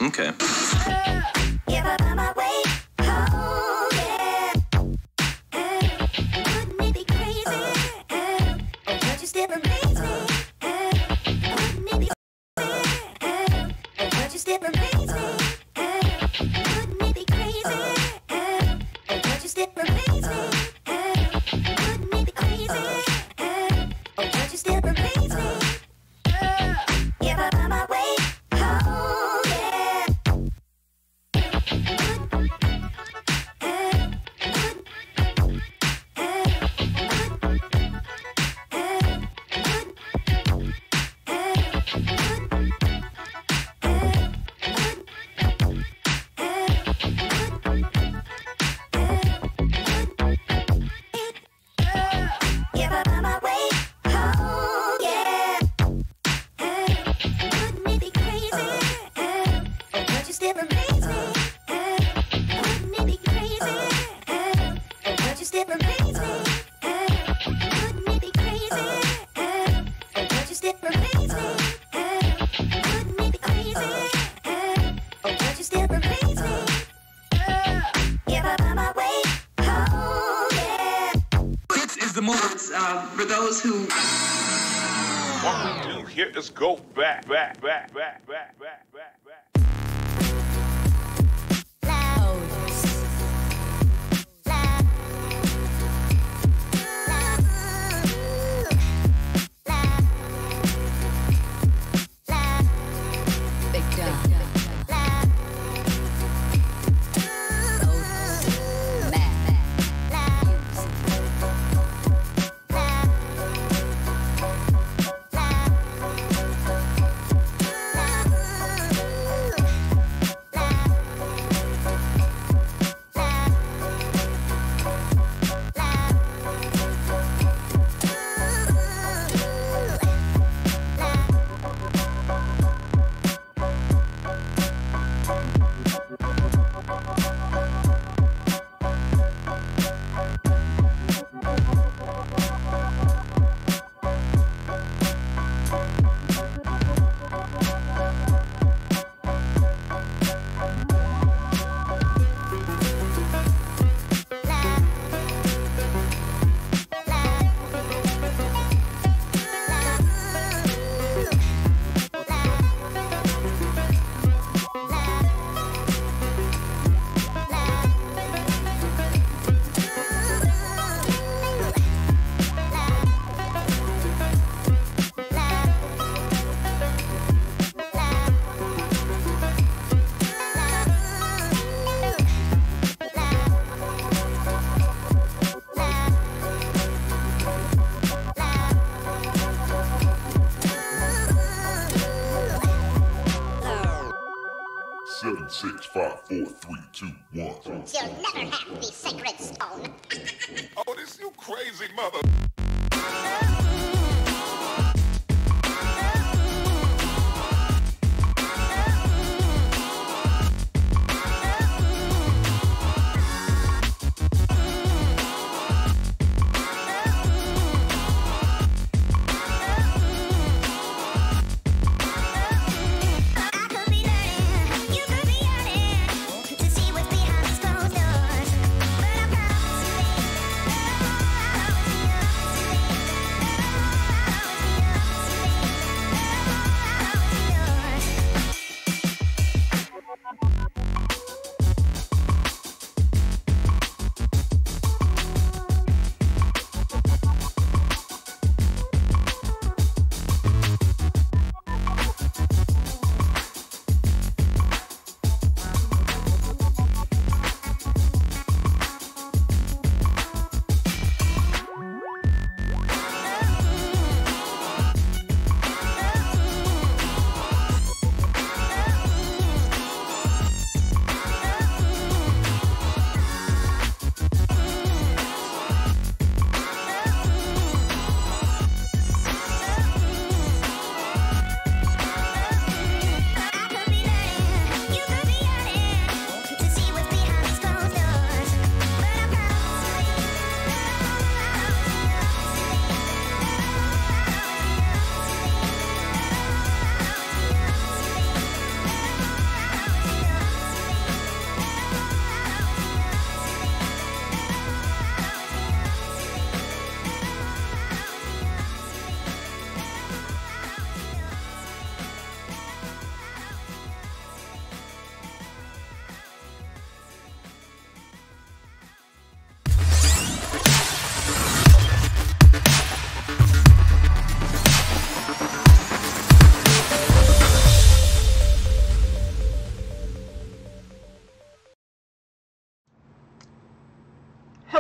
Okay. If I find my way home, yeah. Wouldn't it be crazy? Oh, don't you still amaze me? Wouldn't it be crazy? Oh, don't you still amaze me? Wouldn't it be crazy? Oh, don't you still amaze me? Wouldn't it be crazy? Oh, don't you still amaze me? If I find my way home, yeah. If I find my way home, yeah. Wouldn't it be crazy? Oh, don't you still amaze me? Wouldn't it be crazy? Oh, don't you still amaze me? Wouldn't it be crazy? Oh, don't you still amaze me? Wouldn't it be crazy? Oh, don't you still amaze me? If I find my way home, yeah. This is the moment for those who. What we do here is go back. Seven, 6, 5, 4, 3, 2, 1. You'll never have the sacred stone. Oh, this you crazy mother. I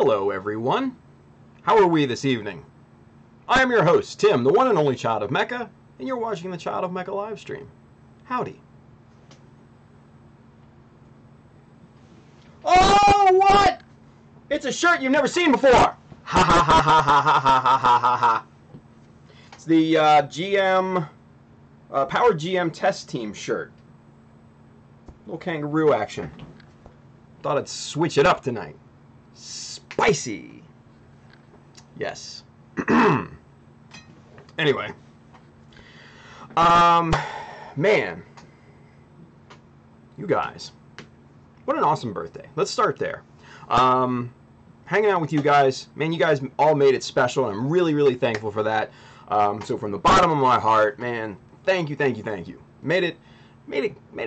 Hello, everyone. How are we this evening? I am your host, Tim, the one and only Child of Mecha, and you're watching the Child of Mecha live stream. Howdy. Oh, what? It's a shirt you've never seen before. Ha ha ha ha ha ha ha ha ha ha. It's the GM, Power GM Test Team shirt. Little kangaroo action. Thought I'd switch it up tonight. Spicy. Yes. Anyway. Man. You guys. What an awesome birthday. Let's start there. Hanging out with you guys. Man, you guys all made it special, and I'm really, really thankful for that. So from the bottom of my heart, man, thank you, thank you, thank you. Made it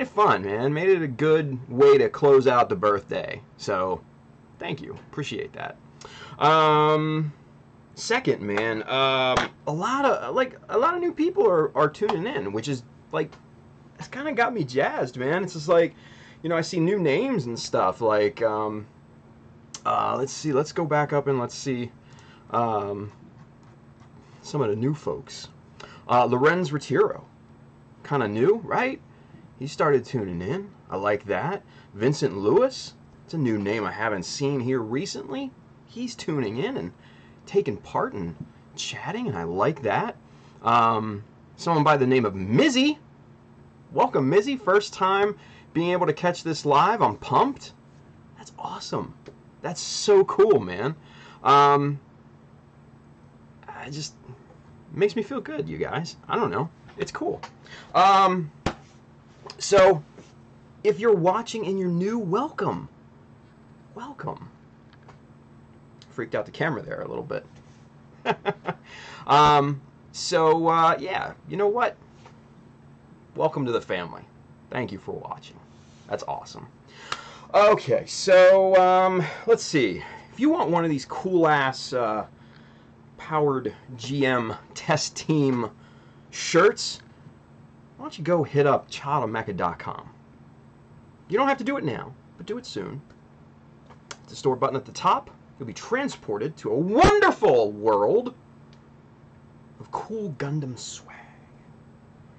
fun, man. Made it a good way to close out the birthday. So, thank you. Appreciate that. Second, man, a lot of new people are tuning in, which is like, it's kind of got me jazzed, man. It's just like, you know, I see new names and stuff. Like, let's see. Let's go back up and let's see some of the new folks. Lorenz Retiro, kind of new, right? He started tuning in. I like that. Vincent Lewis, it's a new name I haven't seen here recently. He's tuning in and taking part in chatting, and I like that. Someone by the name of Mizzy. Welcome, Mizzy. First time being able to catch this live. I'm pumped. That's awesome. That's so cool, man. I just makes me feel good, you guys. I don't know. It's cool. So, if you're watching and you're new, welcome. Welcome. Freaked out the camera there a little bit. Yeah, you know what? Welcome to the family. Thank you for watching. That's awesome. Okay, so, let's see. If you want one of these cool-ass, powered GM test team shirts, why don't you go hit up childofmecha.com. You don't have to do it now, but do it soon. The store button at the top. You'll be transported to a wonderful world of cool Gundam swag.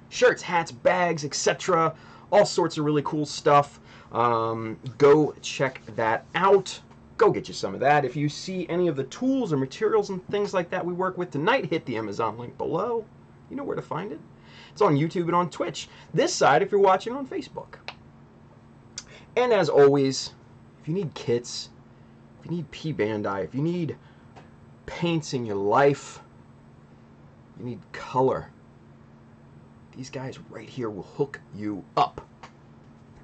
Shirts, hats, bags, etc. All sorts of really cool stuff. Go check that out. Go get you some of that. If you see any of the tools or materials and things like that we work with tonight, hit the Amazon link below. You know where to find it. It's on YouTube and on Twitch. This side if you're watching on Facebook. And as always, if you need kits, if you need P-Bandai, if you need paints in your life, you need color, these guys right here will hook you up.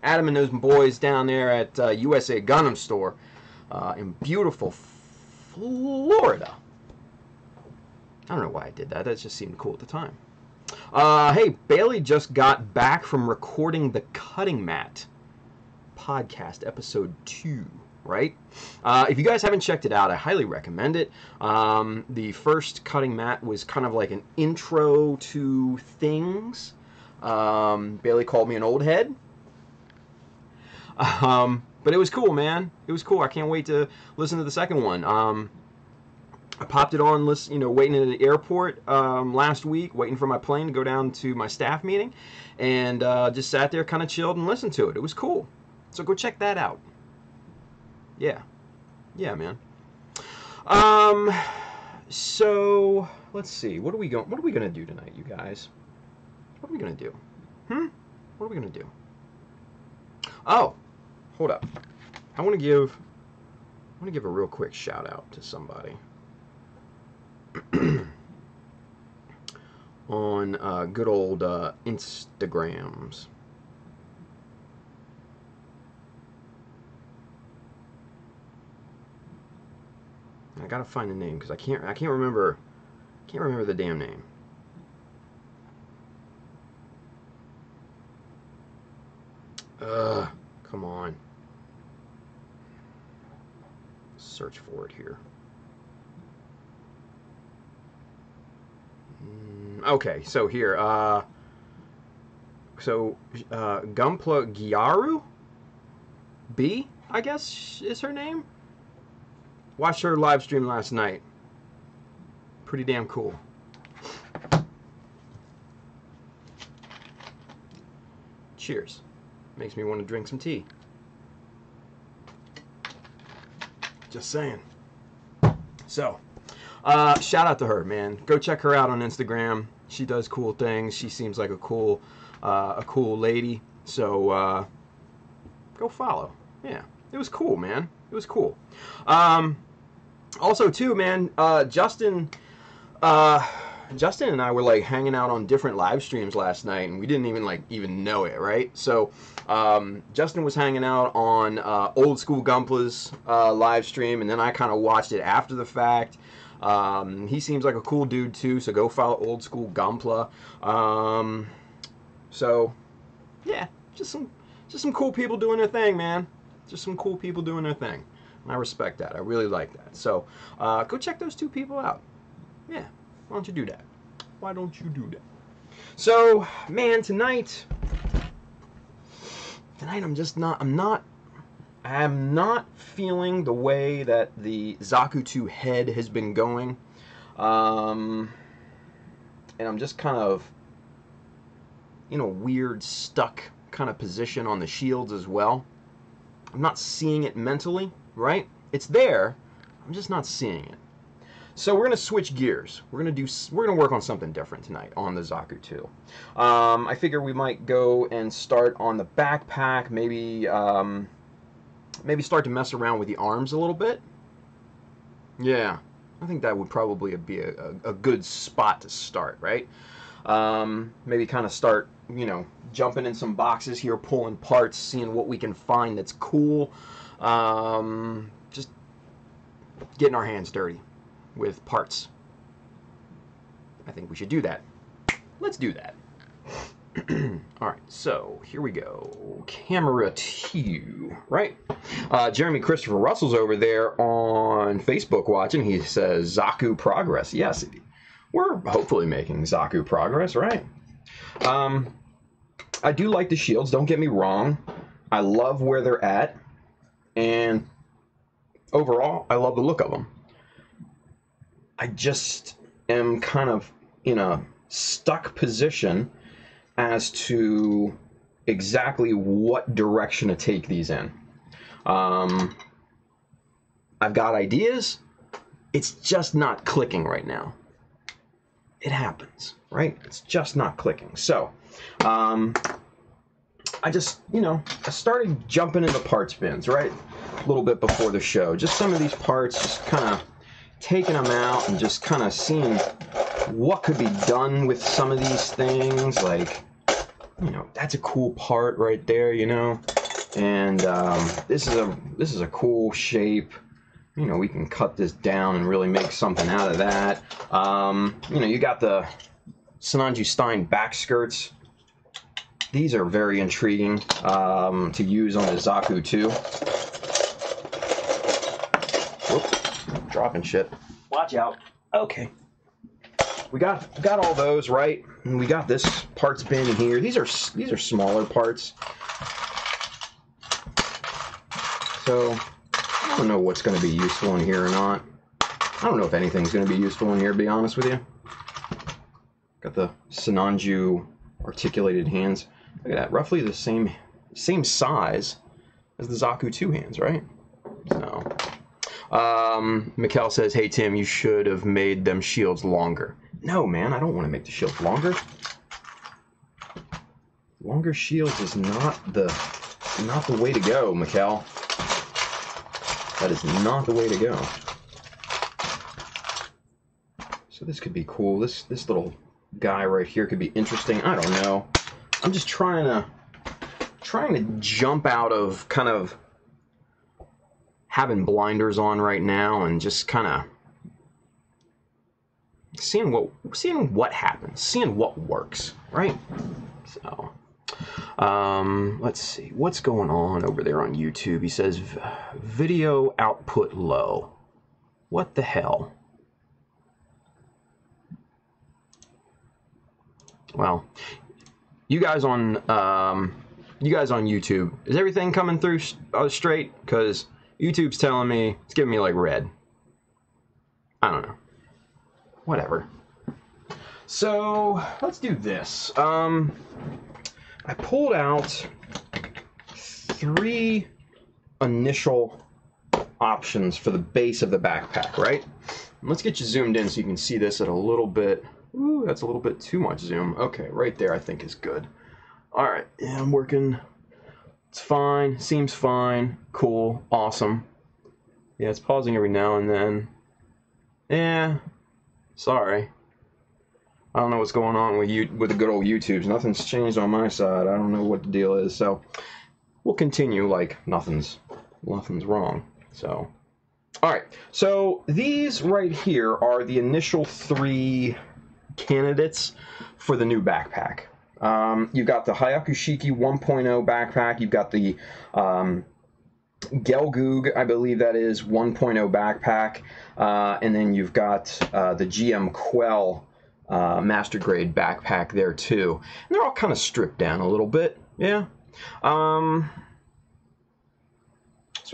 Adam and those boys down there at USA Gundam Store in beautiful Florida. I don't know why I did that. That just seemed cool at the time. Hey, Bailey just got back from recording the Cutting Mat podcast, episode 2, right? If you guys haven't checked it out, I highly recommend it. The first Cutting Mat was kind of like an intro to things. Bailey called me an old head. But it was cool, man. It was cool. I can't wait to listen to the second one. I popped it on, waiting at the airport last week, waiting for my plane to go down to my staff meeting, and just sat there, kind of chilled and listened to it. It was cool. So go check that out. Yeah. Yeah, man. So let's see. What are we gonna do tonight, you guys? What are we gonna do? What are we gonna do? Oh, hold up. I want to give a real quick shout out to somebody on good old Instagrams. I gotta find the name because I can't remember the damn name. Come on. Search for it here. Okay, so here, Gunpla Gyaru B, I guess is her name. Watched her live stream last night. Pretty damn cool. Cheers. Makes me want to drink some tea. Just saying. So, shout out to her, man. Go check her out on Instagram. She does cool things. She seems like a cool lady. So, go follow. Yeah, it was cool, man. It was cool. Also, too, man, Justin and I were like hanging out on different live streams last night, and we didn't even know it, right? So, Justin was hanging out on Old School Gunpla's live stream, and then I kind of watched it after the fact. He seems like a cool dude too, so go follow Old School Gunpla. So, yeah, just some cool people doing their thing, man. Just some cool people doing their thing. And I respect that. I really like that. So, go check those two people out. Yeah, why don't you do that? Why don't you do that? So, man, tonight I'm not feeling the way that the Zaku 2 head has been going. And I'm just kind of in a weird, stuck kind of position on the shields as well. I'm not seeing it mentally, right? It's there. I'm just not seeing it. So we're gonna switch gears. We're gonna work on something different tonight on the Zaku 2. I figure we might go and start on the backpack. Maybe start to mess around with the arms a little bit. Yeah, I think that would probably be a good spot to start, right? Maybe kind of start, jumping in some boxes here, pulling parts, seeing what we can find that's cool. Just getting our hands dirty with parts. I think we should do that. Let's do that. Alright, so here we go. Camera 2, right? Jeremy Christopher Russell's over there on Facebook watching. He says, Zaku progress. Yes, we're hopefully making Zaku progress, right? I do like the shields, don't get me wrong. I love where they're at. And overall, I love the look of them. I just am kind of in a stuck position as to exactly what direction to take these in. I've got ideas. It's just not clicking right now. It happens, right? It's just not clicking. So, I just, I started jumping into parts bins, right? A little bit before the show. Just some of these parts, just kind of taking them out and just kind of seeing what could be done with some of these things. Like, that's a cool part right there, and this is a cool shape. We can cut this down and really make something out of that. You got the Sananju Stein back skirts. These are very intriguing to use on the Zaku 2. Whoop, dropping shit. Watch out. Okay. We got all those, right? And we got this parts bin in here. These are smaller parts. So I don't know what's going to be useful in here or not. I don't know if anything's going to be useful in here, to be honest with you. Got the Sananju articulated hands. Look at that, roughly the same size as the Zaku 2 hands, right? So, Mikkel says, "Hey Tim, you should have made them shields longer." No, man, I don't want to make the shields longer. Longer shields is not the way to go, Mikkel. That is not the way to go. So this could be cool. This little guy right here could be interesting. I don't know. I'm just trying to jump out of kind of having blinders on right now and just kind of seeing what happens, seeing what works, right? So, let's see what's going on over there on YouTube. He says video output low. What the hell? Well, you guys on YouTube, is everything coming through straight? Because YouTube's telling me, it's giving me like red. I don't know. Whatever. So let's do this. I pulled out 3 initial options for the base of the backpack, right? Let's get you zoomed in so you can see this at a little bit. Ooh, that's a little bit too much zoom. Okay, right there I think is good. All right, yeah, I'm working. It's fine, seems fine, cool, awesome. Yeah, it's pausing every now and then. Yeah, sorry. I don't know what's going on with the good old YouTubes. Nothing's changed on my side. I don't know what the deal is. So we'll continue like nothing's wrong. So, all right. So these right here are the initial 3 candidates for the new backpack. You've got the Hyakushiki 1.0 backpack. You've got the Gelgoog, I believe that is 1.0 backpack, and then you've got the GM Quell master grade backpack there too. And they're all kind of stripped down a little bit, yeah. So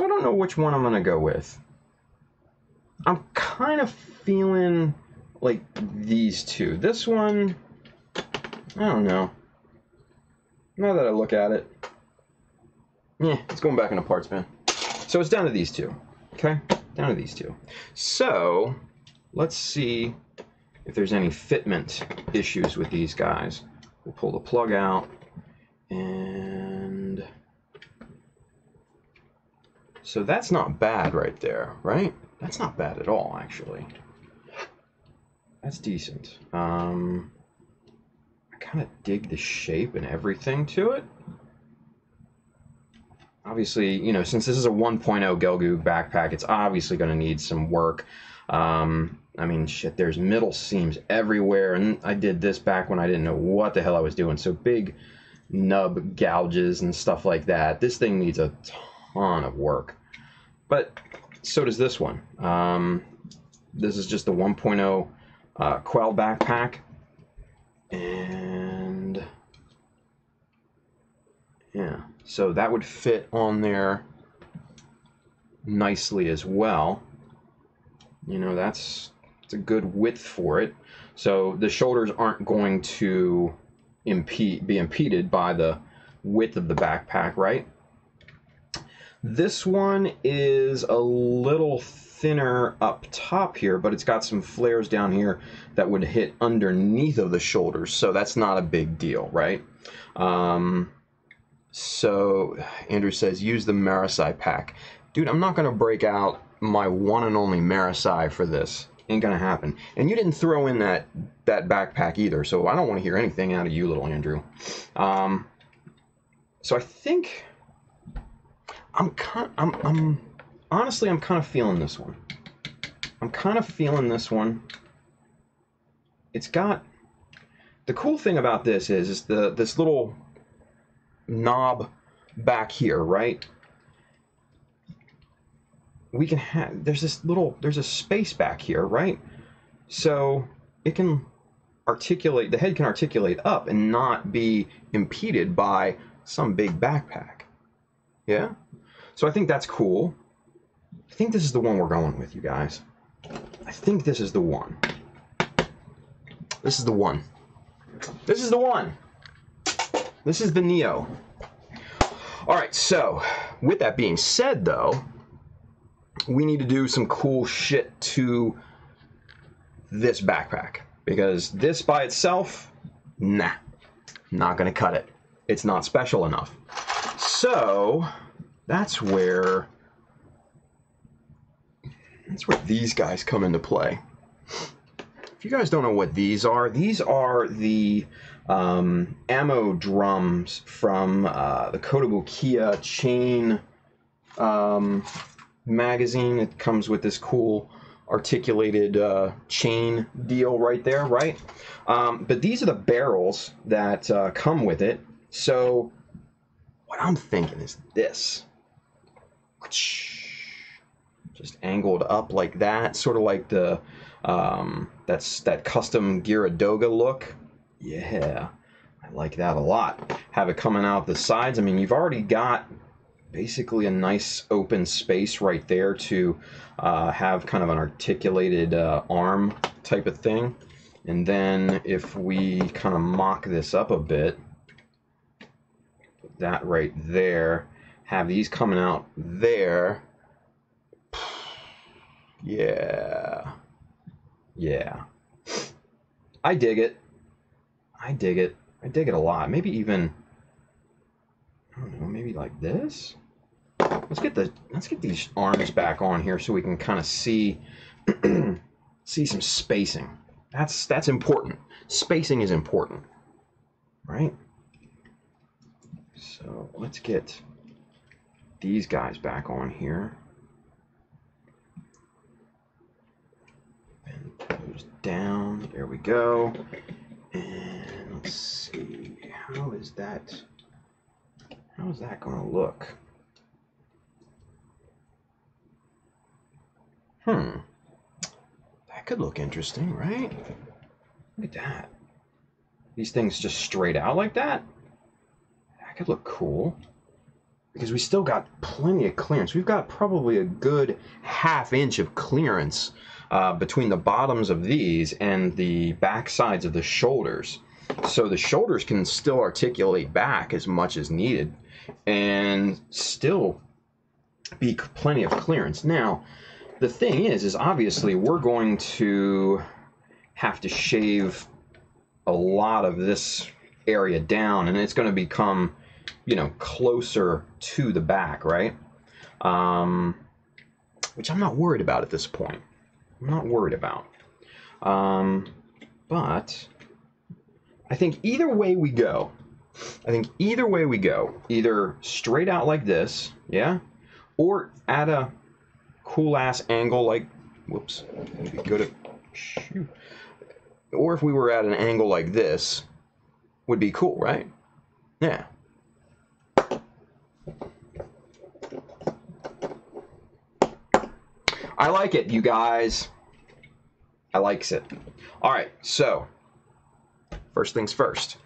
I don't know which one I'm gonna go with. I'm kind of feeling like these two. This one, I don't know. Now that I look at it, yeah, it's going back in a parts bin. So it's down to these two, okay? Down to these two. So let's see if there's any fitment issues with these guys. We'll pull the plug out, and so that's not bad right there, right? That's not bad at all, actually. That's decent. I kind of dig the shape and everything to it. Obviously, you know, since this is a 1.0 Gelgoog backpack, it's obviously going to need some work. I mean, shit, there's middle seams everywhere, and I did this back when I didn't know what the hell I was doing. So big nub gouges and stuff like that. This thing needs a ton of work. But so does this one. This is just the 1.0 Quell backpack. And yeah, so that would fit on there nicely as well. You know, it's a good width for it. So the shoulders aren't going to be impeded by the width of the backpack, right? This one is a little thinner up top here, but it's got some flares down here that would hit underneath of the shoulders, so that's not a big deal, right? So Andrew says, use the Marasai pack. Dude, I'm not going to break out my one and only Marasai for this. Ain't going to happen. And you didn't throw in that backpack either, so I don't want to hear anything out of you, little Andrew. So I think honestly, I'm kind of feeling this one. It's got, the cool thing about this is this little knob back here, right? We can have, there's a space back here, right? So it can articulate, the head can articulate up and not be impeded by some big backpack. Yeah? So I think that's cool. I think this is the one we're going with, you guys. I think this is the one. This is the one. This is the one. This is the Neo. All right, so with that being said, though, we need to do some cool shit to this backpack, because this by itself, nah, not gonna cut it. It's not special enough. So that's where these guys come into play. If you guys don't know what these are the ammo drums from the Kotobukiya chain magazine. It comes with this cool articulated chain deal right there, right? But these are the barrels that come with it. So what I'm thinking is this. Just angled up like that, sort of like the that custom Gyaradoga look. Yeah, I like that a lot. Have it coming out the sides. I mean, you've already got basically a nice open space right there to have kind of an articulated arm type of thing. And then if we kind of mock this up a bit, put that right there, have these coming out there. Yeah. Yeah. I dig it. I dig it. I dig it a lot. Maybe even, I don't know, maybe like this. Let's get these arms back on here so we can kind of see see some spacing. That's important. Spacing is important, right? So let's get these guys back on here. And those down. There we go. And let's see. How is that going to look? That could look interesting, right? Look at that. These things just straight out like that? That could look cool. Because we still got plenty of clearance. We've got probably a good ½ inch of clearance between the bottoms of these and the back sides of the shoulders. So the shoulders can still articulate back as much as needed and still be plenty of clearance. Now, the thing is obviously we're going to have to shave a lot of this area down, and it's going to become, you know, closer to the back, right? Which I'm not worried about at this point. I'm not worried about. But I think either way we go, either straight out like this, yeah, or at a cool ass angle like, whoops, maybe go to, shoot. Or if we were at an angle like this, would be cool, right? Yeah. I like it, you guys. I likes it. All right, so first things first.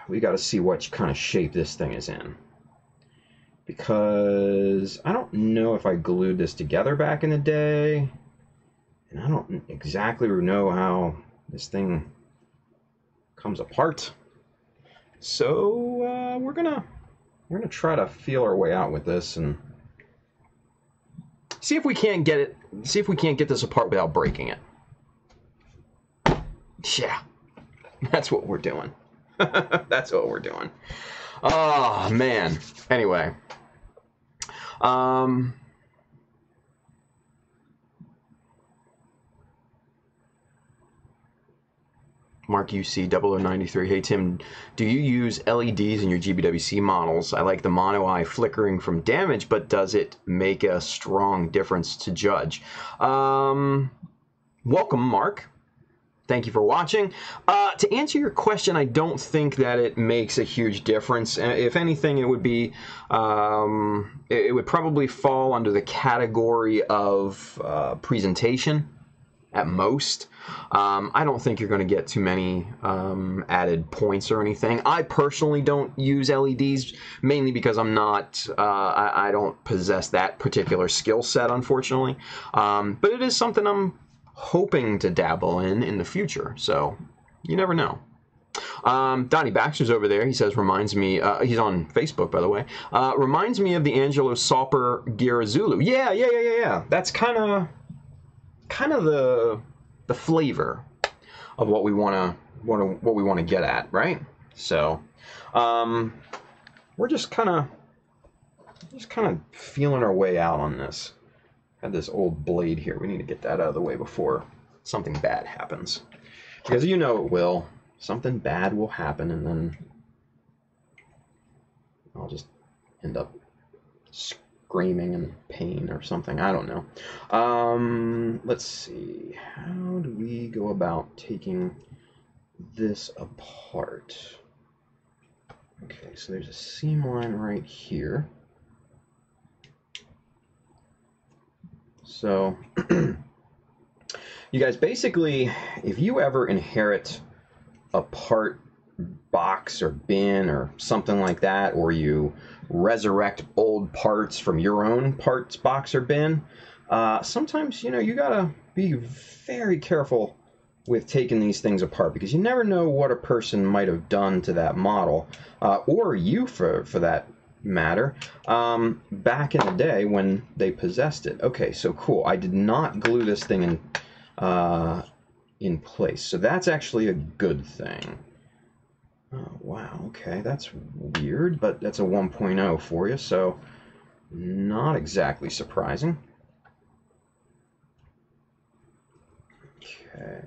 We got to see what kind of shape this thing is in. Because I don't know if I glued this together back in the day. And I don't exactly know how this thing comes apart. So we're gonna try to feel our way out with this and see if we can't get it. See if we can't get this apart without breaking it. Yeah, that's what we're doing. That's what we're doing. Oh man. Anyway. Mark UC 0093. Hey Tim, do you use LEDs in your GBWC models? I like the mono eye flickering from damage, but does it make a strong difference to judge? Welcome, Mark. Thank you for watching. To answer your question, I don't think that it makes a huge difference. If anything, it would be, it would probably fall under the category of presentation at most. I don't think you're going to get too many added points or anything. I personally don't use LEDs, mainly because I'm not, I don't possess that particular skill set, unfortunately. But it is something I'm hoping to dabble in the future, so you never know. Donnie Baxter's over there. He says, reminds me, he's on Facebook, by the way, reminds me of the Angelo Salper Girazulu. Yeah. That's kind of the flavor of what we want to get at, right? So we're just kind of feeling our way out on this. Had this old blade here. We need to get that out of the way before something bad happens, because you know it will. Something bad will happen, and then I'll just end up screaming in pain or something. I don't know. Let's see. How do we go about taking this apart? Okay, so there's a seam line right here. So, you guys, basically, if you ever inherit a part box or bin or something like that, or you resurrect old parts from your own parts box or bin, sometimes, you gotta be very careful with taking these things apart, because you never know what a person might have done to that model, or you for that matter, back in the day when they possessed it. Okay, so cool. I did not glue this thing in place, so that's actually a good thing. Oh, wow, okay, that's weird, but that's a 1.0 for you, so not exactly surprising. Okay.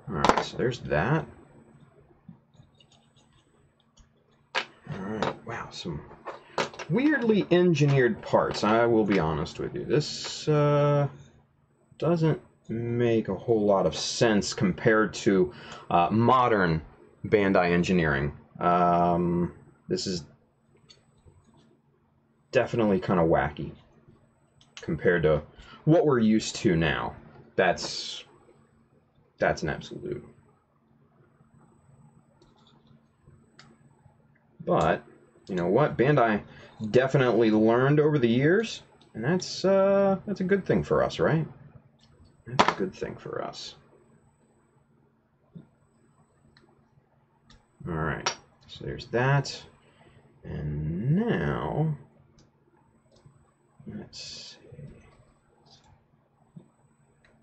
Alright, so there's that. Alright, wow, some weirdly engineered parts, I will be honest with you. This doesn't make a whole lot of sense compared to modern Bandai engineering. This is definitely kind of wacky compared to what we're used to now. That's an absolute. But you know what? Bandai definitely learned over the years, and that's a good thing for us, right? That's a good thing for us. All right, so there's that, and now let's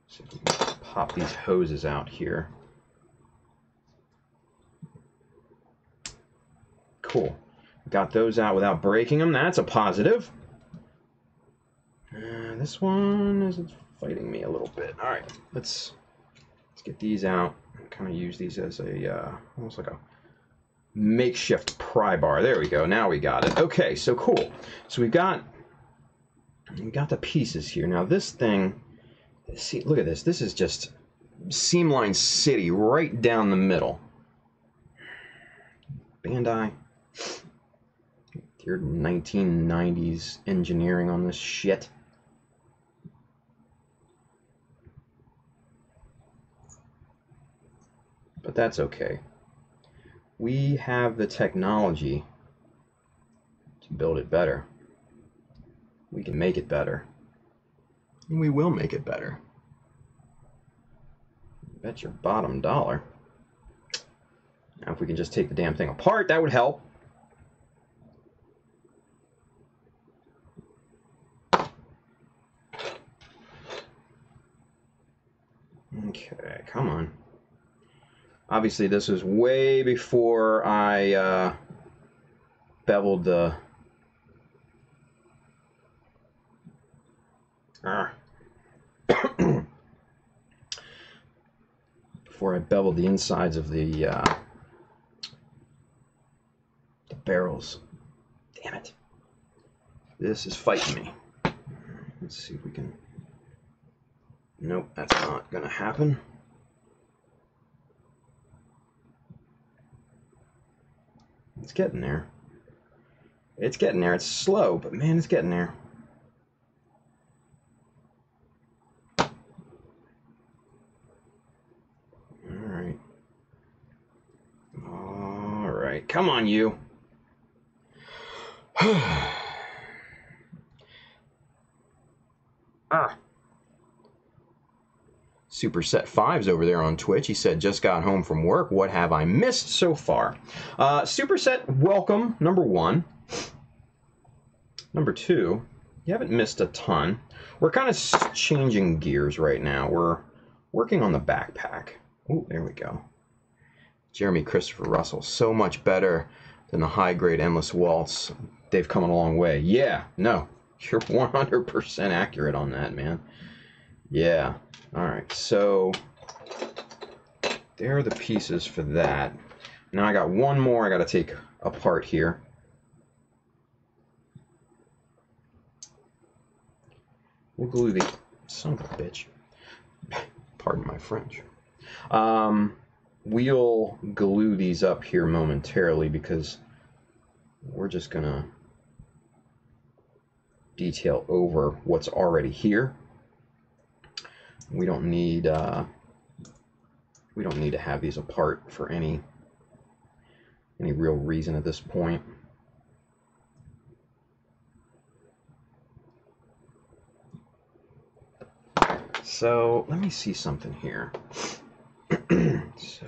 see if we can pop these hoses out here. Cool. Got those out without breaking them. That's a positive. This one is fighting me a little bit. All right, let's get these out and kind of use these as a almost like a makeshift pry bar. There we go. Now we got it. Okay, so cool. So we got the pieces here. Now this thing, see, look at this. This is just Seamline City right down the middle. Bandai. Your 1990s engineering on this shit. But that's okay. We have the technology to build it better. We can make it better. And we will make it better. Bet your bottom dollar. Now if we can just take the damn thing apart, that would help. Okay, come on. Obviously, this was way before I beveled the... before I beveled the insides of the barrels. Damn it. This is fighting me. Let's see if we can... Nope, that's not gonna happen. It's getting there. It's getting there. It's slow, but man, it's getting there. Alright. Alright, come on, you. Superset 5's over there on Twitch. He said, just got home from work. What have I missed so far? Superset, welcome, number one. Number two, you haven't missed a ton. We're kind of changing gears right now. We're working on the backpack. Oh, there we go. Jeremy Christopher Russell, so much better than the high-grade Endless Waltz. They've come a long way. Yeah, no, you're 100% accurate on that, man. Yeah. All right, so there are the pieces for that. Now I got one more I got to take apart here. We'll glue the son of a bitch. Pardon my French. We'll glue these up here momentarily because we're just gonna detail over what's already here. We don't need to have these apart for any real reason at this point. So let me see something here. So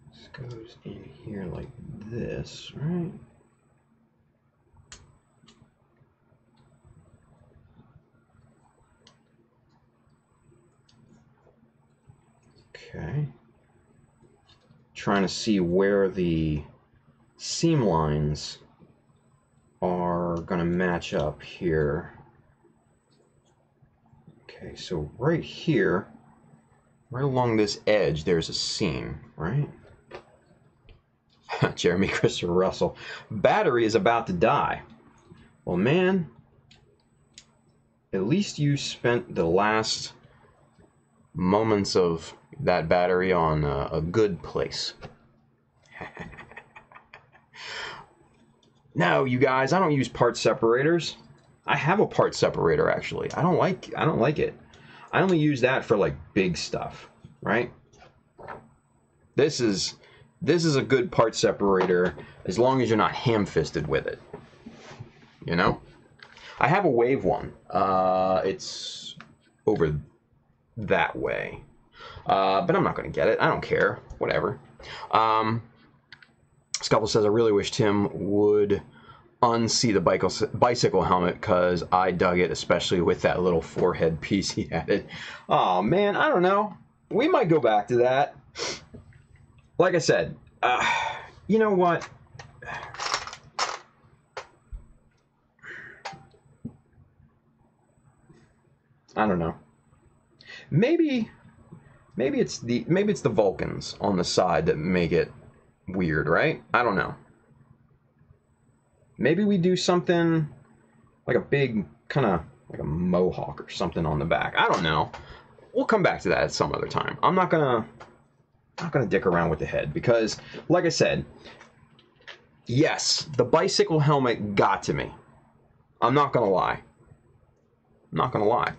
this goes in here like this, right? Okay. Trying to see where the seam lines are going to match up here. Okay, so right here, right along this edge, there's a seam, right? Jeremy Christopher Russell. Battery is about to die. Well, man, at least you spent the last moments of that battery on a good place. No, you guys, I don't use part separators. I have a part separator, actually. I don't like it. I only use that for like big stuff, right? This is a good part separator as long as you're not ham-fisted with it. You know? I have a wave one. It's over that way. But I'm not going to get it. I don't care. Whatever. Scupple says, I really wish Tim would unsee the bicycle helmet because I dug it, especially with that little forehead piece he added. Oh, man, I don't know. We might go back to that. Like I said, you know what? I don't know. Maybe it's the Vulcans on the side that make it weird, right? I don't know. Maybe we do something like a big kind of like a mohawk or something on the back. I don't know. We'll come back to that at some other time. I'm not gonna dick around with the head because, like I said, yes, the bicycle helmet got to me. I'm not gonna lie. I'm not gonna lie.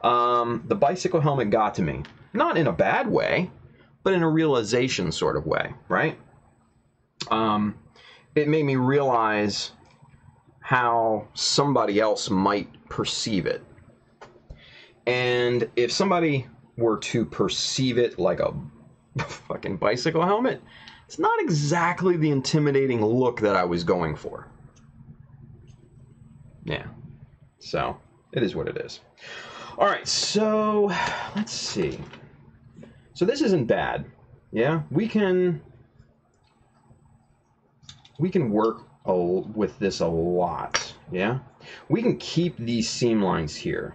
The bicycle helmet got to me. Not in a bad way, but in a realization sort of way, right? It made me realize how somebody else might perceive it. And if somebody were to perceive it like a fucking bicycle helmet, it's not exactly the intimidating look that I was going for. Yeah. So, it is what it is. All right, so let's see. So this isn't bad. Yeah, we can work with this a lot. Yeah, we can keep these seam lines here.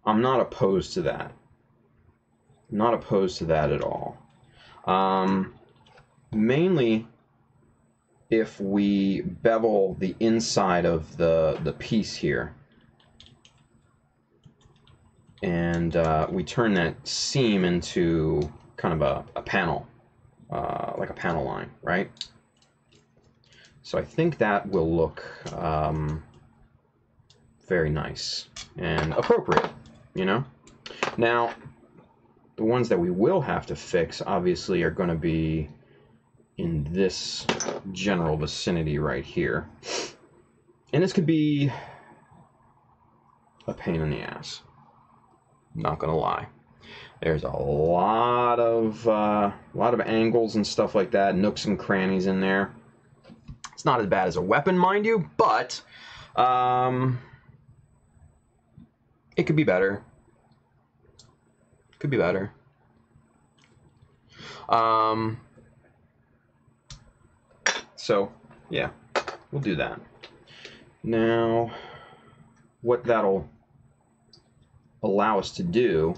I'm not opposed to that. Not opposed to that at all. Mainly if we bevel the inside of the piece here. And we turn that seam into kind of a panel, like a panel line, right? So I think that will look very nice and appropriate, you know? Now, the ones that we will have to fix, obviously, are going to be in this general vicinity right here. And this could be a pain in the ass. Not gonna lie, there's a lot of angles and stuff like that, nooks and crannies in there. It's not as bad as a weapon, mind you, but it could be better. Could be better. So yeah, we'll do that. Now, what that'll allow us to do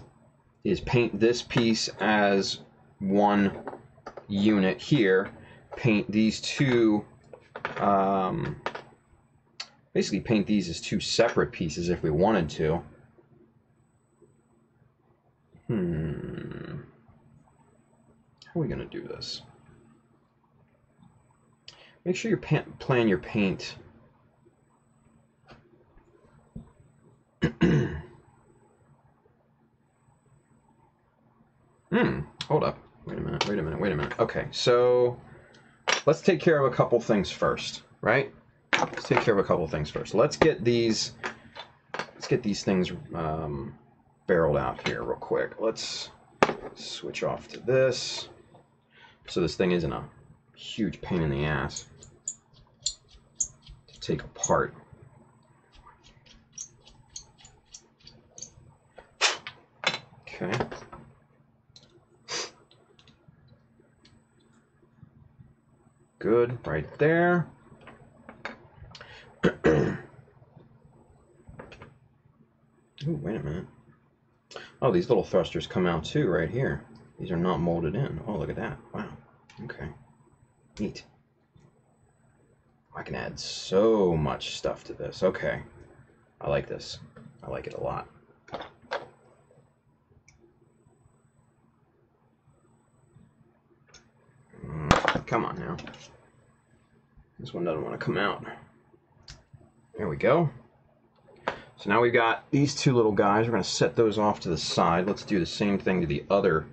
is paint this piece as one unit here, paint these two, basically paint these as two separate pieces if we wanted to. How are we going to do this? Make sure you plan your paint hold up. Wait a minute. Okay, so let's take care of a couple things first, right? Let's take care of a couple things first. Let's get these things barreled out here real quick. Let's switch off to this, so this thing isn't a huge pain in the ass to take apart. Okay. Good, right there. Ooh, wait a minute. Oh, these little thrusters come out too, right here. These are not molded in. Oh, look at that. Wow. Okay. Neat. I can add so much stuff to this. Okay. I like this. I like it a lot. Come on now. This one doesn't want to come out. There we go. So now we've got these two little guys. We're going to set those off to the side. Let's do the same thing to the other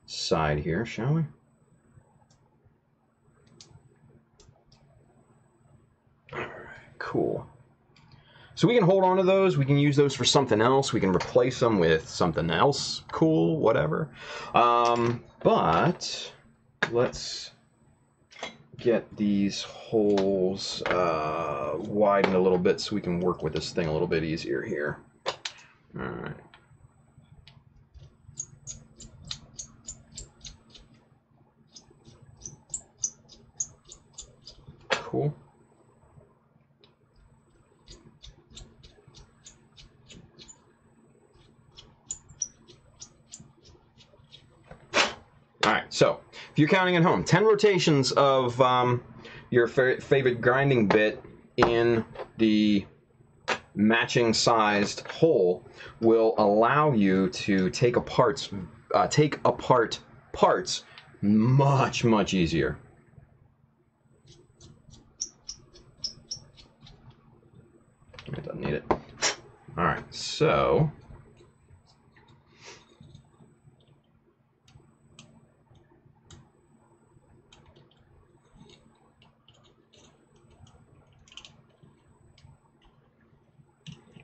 side here, shall we? Alright, cool. So we can hold on to those. We can use those for something else. We can replace them with something else cool, whatever. But let's get these holes widened a little bit so we can work with this thing a little bit easier here. All right. Cool. All right, so if you're counting at home, 10 rotations of your favorite grinding bit in the matching sized hole will allow you to take apart parts much easier. It doesn't need it. All right, so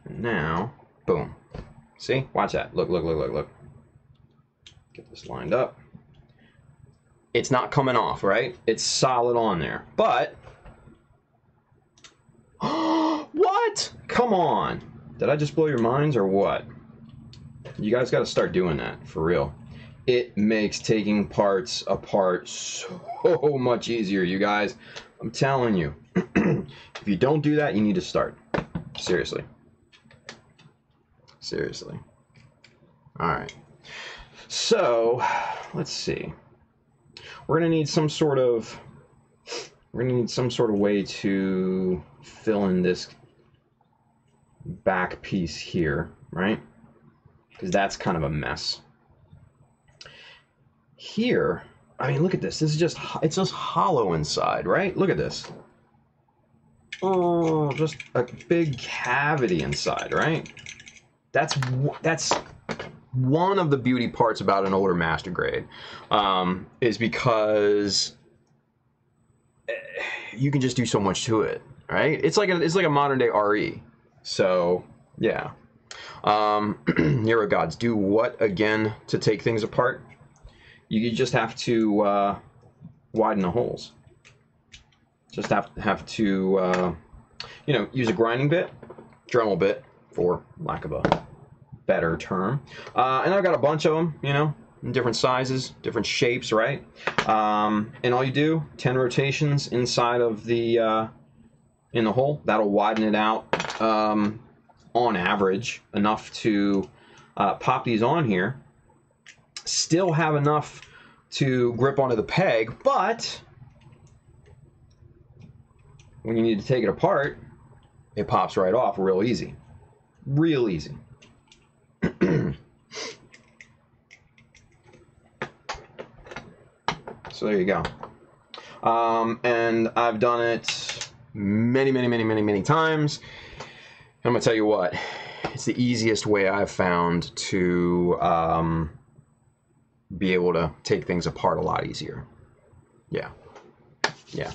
now, boom. See? Watch that. Look. Get this lined up. It's not coming off, right? It's solid on there. But what? Come on. Did I just blow your minds or what? You guys got to start doing that for real. It makes taking parts apart so much easier, you guys. I'm telling you. If you don't do that, you need to start. Seriously. Seriously. All right. So, let's see. We're going to need some sort of way to fill in this back piece here, right? Because that's kind of a mess. Here, I mean, look at this. This is it's just hollow inside, right? Look at this. Oh, just a big cavity inside, right? That's one of the beauty parts about an older master grade, is because you can just do so much to it, right? It's like a modern day RE. So yeah, Hero Gods do what again to take things apart? You just have to widen the holes. Just have to you know, use a grinding bit, Dremel bit, for lack of a better term. And I've got a bunch of them, you know, in different sizes, different shapes, right? And all you do, 10 rotations inside of the in the hole. That'll widen it out on average enough to pop these on here. Still have enough to grip onto the peg, but when you need to take it apart, it pops right off real easy. Real easy. So there you go. And I've done it many times. I'm gonna tell you what, it's the easiest way I've found to be able to take things apart a lot easier. Yeah. Yeah.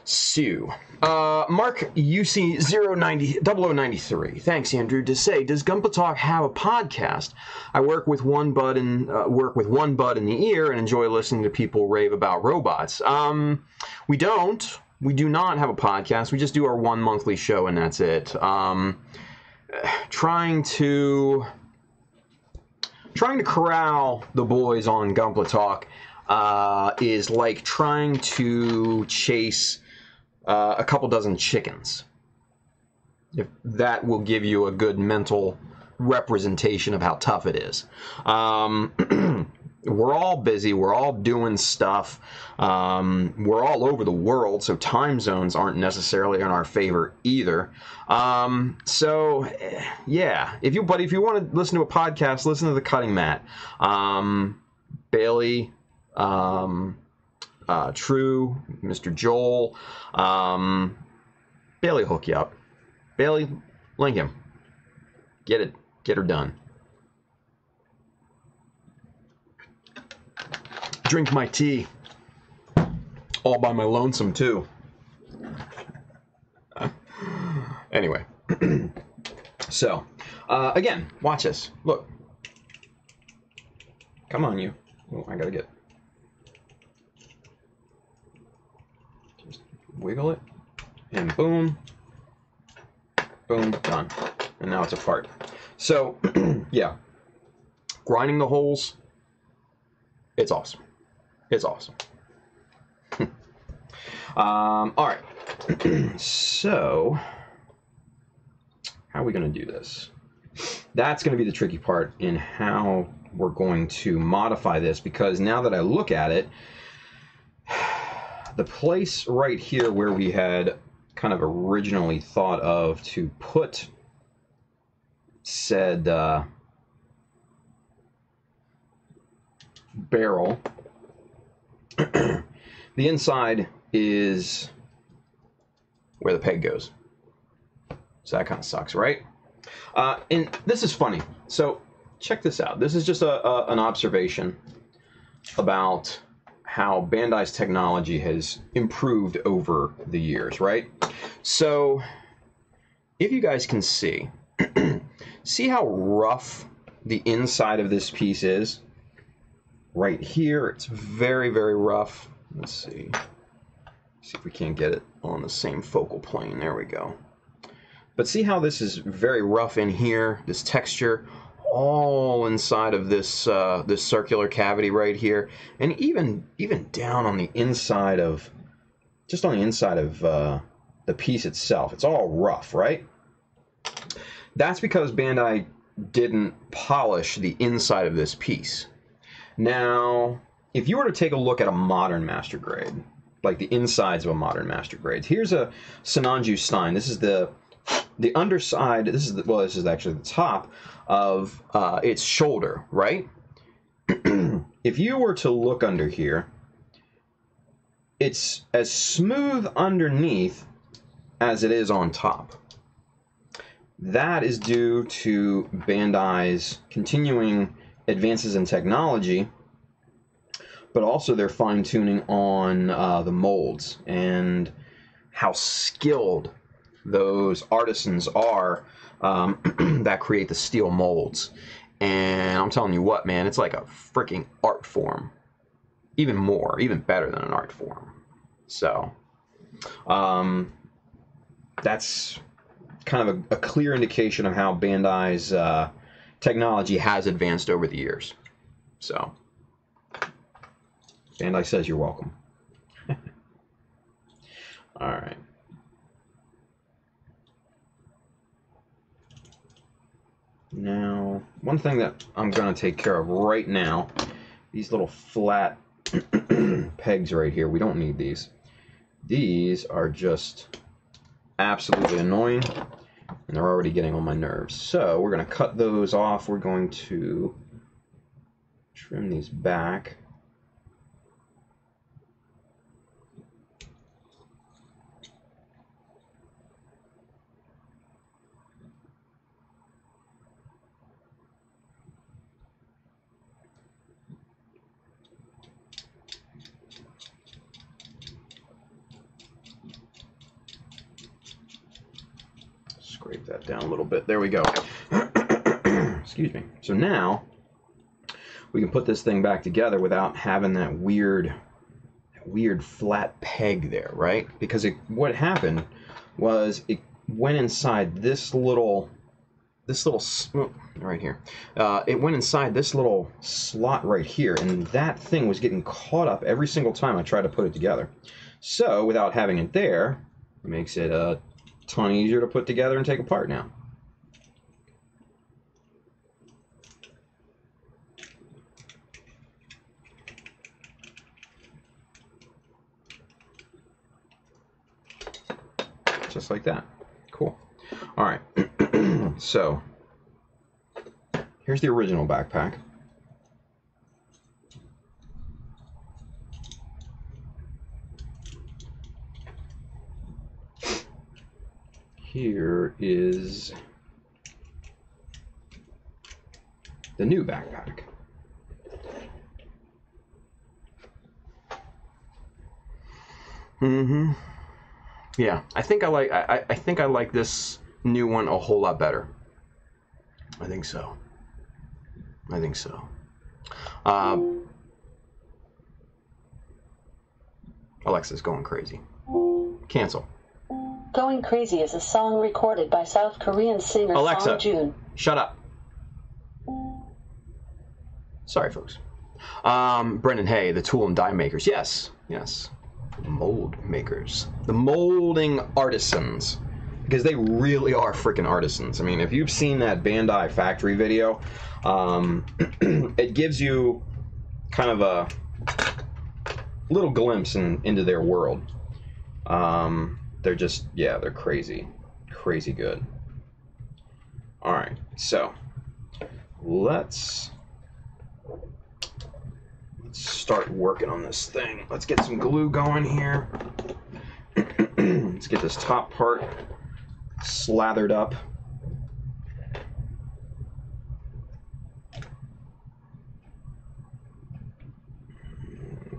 Sue. Mark UC0900093. Thanks, Andrew. To say, does Gunpla Talk have a podcast? I work with one bud in the ear and enjoy listening to people rave about robots. We don't. We do not have a podcast. We just do our one monthly show and that's it. Trying to corral the boys on Gunpla Talk is like trying to chase a couple dozen chickens. If that will give you a good mental representation of how tough it is. We're all busy. We're all doing stuff. We're all over the world, so time zones aren't necessarily in our favor either. So, yeah. If you want to listen to a podcast, listen to The Cutting Mat. Bailey, True, Mr. Joel. Bailey will hook you up. Bailey, link him. Get her done. Drink my tea. All by my lonesome, too. Anyway. So, again, watch this. Look. Come on, you. Oh, I gotta get... Just wiggle it. And boom. Boom. Done. And now it's apart. So, yeah. Grinding the holes. It's awesome. It's awesome. All right. So, how are we going to do this? That's going to be the tricky part in how we're going to modify this, because now that I look at it, the place right here where we had kind of originally thought of to put said barrel, the inside is where the peg goes. So that kind of sucks, right? And this is funny. So check this out. This is just an observation about how Bandai's technology has improved over the years, right? So if you guys can see, see how rough the inside of this piece is? Right here, it's very, very rough. Let's see. See if we can't get it on the same focal plane. There we go. But see how this is very rough in here, this texture, all inside of this this circular cavity right here, and even down on the inside of, just on the inside of the piece itself. It's all rough, right? That's because Bandai didn't polish the inside of this piece. Now, if you were to take a look at a modern master grade, like the insides of a modern master grade, here's a Sinanju Stein. This is the underside. This is this is actually the top of its shoulder, right? If you were to look under here, it's as smooth underneath as it is on top. That is due to Bandai's continuing advances in technology, but also their fine-tuning on the molds and how skilled those artisans are that create the steel molds. And I'm telling you what, man, it's like a freaking art form. Even more, even better than an art form. So, that's kind of a clear indication of how Bandai's technology has advanced over the years. So, Bandai says you're welcome. All right. Now, one thing that I'm going to take care of right now, these little flat pegs right here, we don't need these. These are just absolutely annoying, and they're already getting on my nerves. So we're going to cut those off. We're going to trim these back. scrape that down a little bit. There we go. Excuse me. So now we can put this thing back together without having that weird flat peg there, right? Because what happened was it went inside this little right here. It went inside this little slot right here, and that thing was getting caught up every single time I tried to put it together. So without having it there, it makes it a ton easier to put together and take apart now. Just like that. Cool. All right. So here's the original backpack. Here is the new backpack. Mm-hmm. Yeah, I think I like this new one a whole lot better. I think so. I think so. Alexa's going crazy. Cancel. Going Crazy is a song recorded by South Korean singer Alexa, Song Joon. Shut up. Sorry, folks. Brendan, hey, the tool and die makers. Yes, yes. Mold makers. The molding artisans. Because they really are freaking artisans. I mean, if you've seen that Bandai factory video, it gives you kind of a little glimpse into their world. They're just, yeah, they're crazy. Crazy good. Alright, so let's start working on this thing. Let's get some glue going here. Let's get this top part slathered up.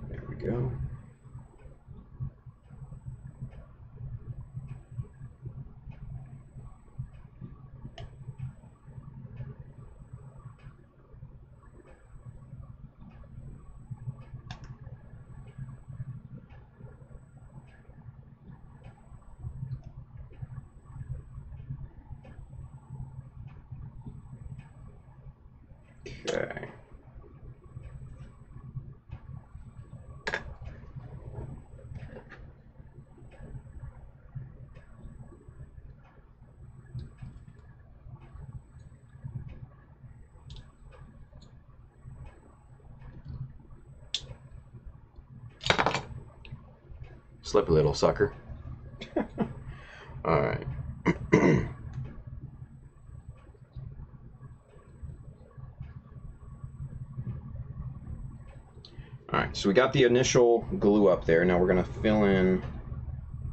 There we go. Okay. Slip a little, sucker. All right. Alright, so we got the initial glue up there. Now we're going to fill in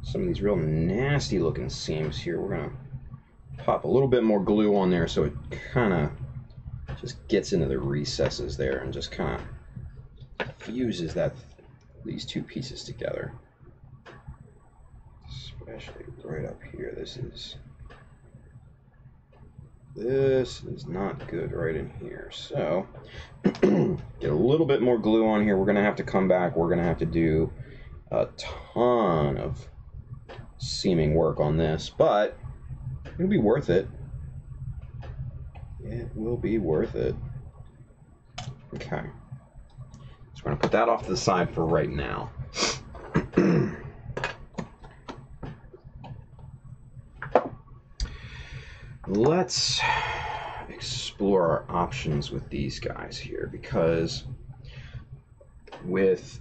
some of these real nasty looking seams here. We're going to pop a little bit more glue on there so it kind of just gets into the recesses there and just kind of fuses these two pieces together. Especially right up here. This is not good right in here. So get a little bit more glue on here. We're going to have to come back. We're going to have to do a ton of seaming work on this, but it'll be worth it. It will be worth it. Okay. So we're going to put that off to the side for right now. Let's explore our options with these guys here, because with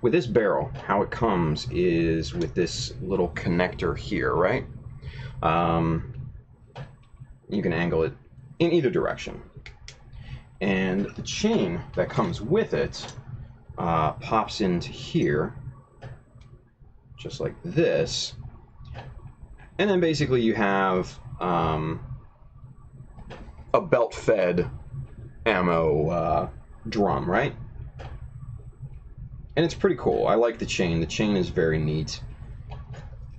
this barrel, how it comes is with this little connector here, right? You can angle it in either direction, and the chain that comes with it pops into here just like this, and then basically you have a belt-fed ammo drum, right? And it's pretty cool. I like the chain. The chain is very neat.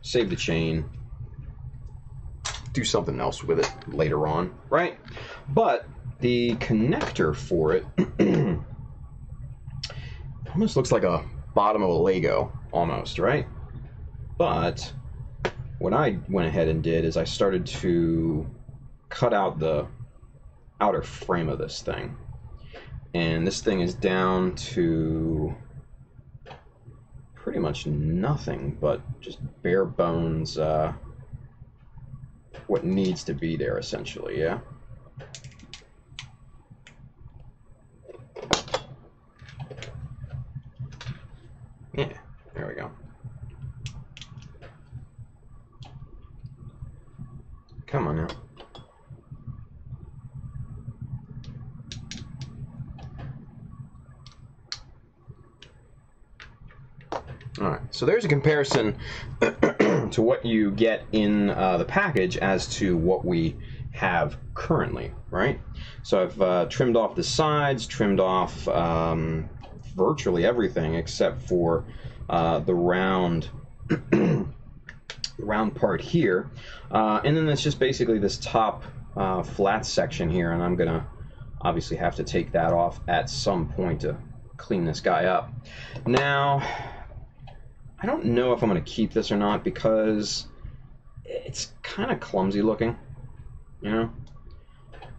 Save the chain. Do something else with it later on, right? But the connector for it almost looks like a bottom of a Lego, almost, right? But what I went ahead and did is I started to cut out the outer frame of this thing. And this thing is down to pretty much nothing but just bare bones, what needs to be there, essentially, yeah? Yeah, there we go. Come on now. Alright, so there's a comparison to what you get in the package as to what we have currently, right? So I've trimmed off the sides, trimmed off virtually everything except for the round round part here. And then it's just basically this top flat section here, and I'm gonna obviously have to take that off at some point to clean this guy up. Now, I don't know if I'm going to keep this or not because it's kind of clumsy looking, you know?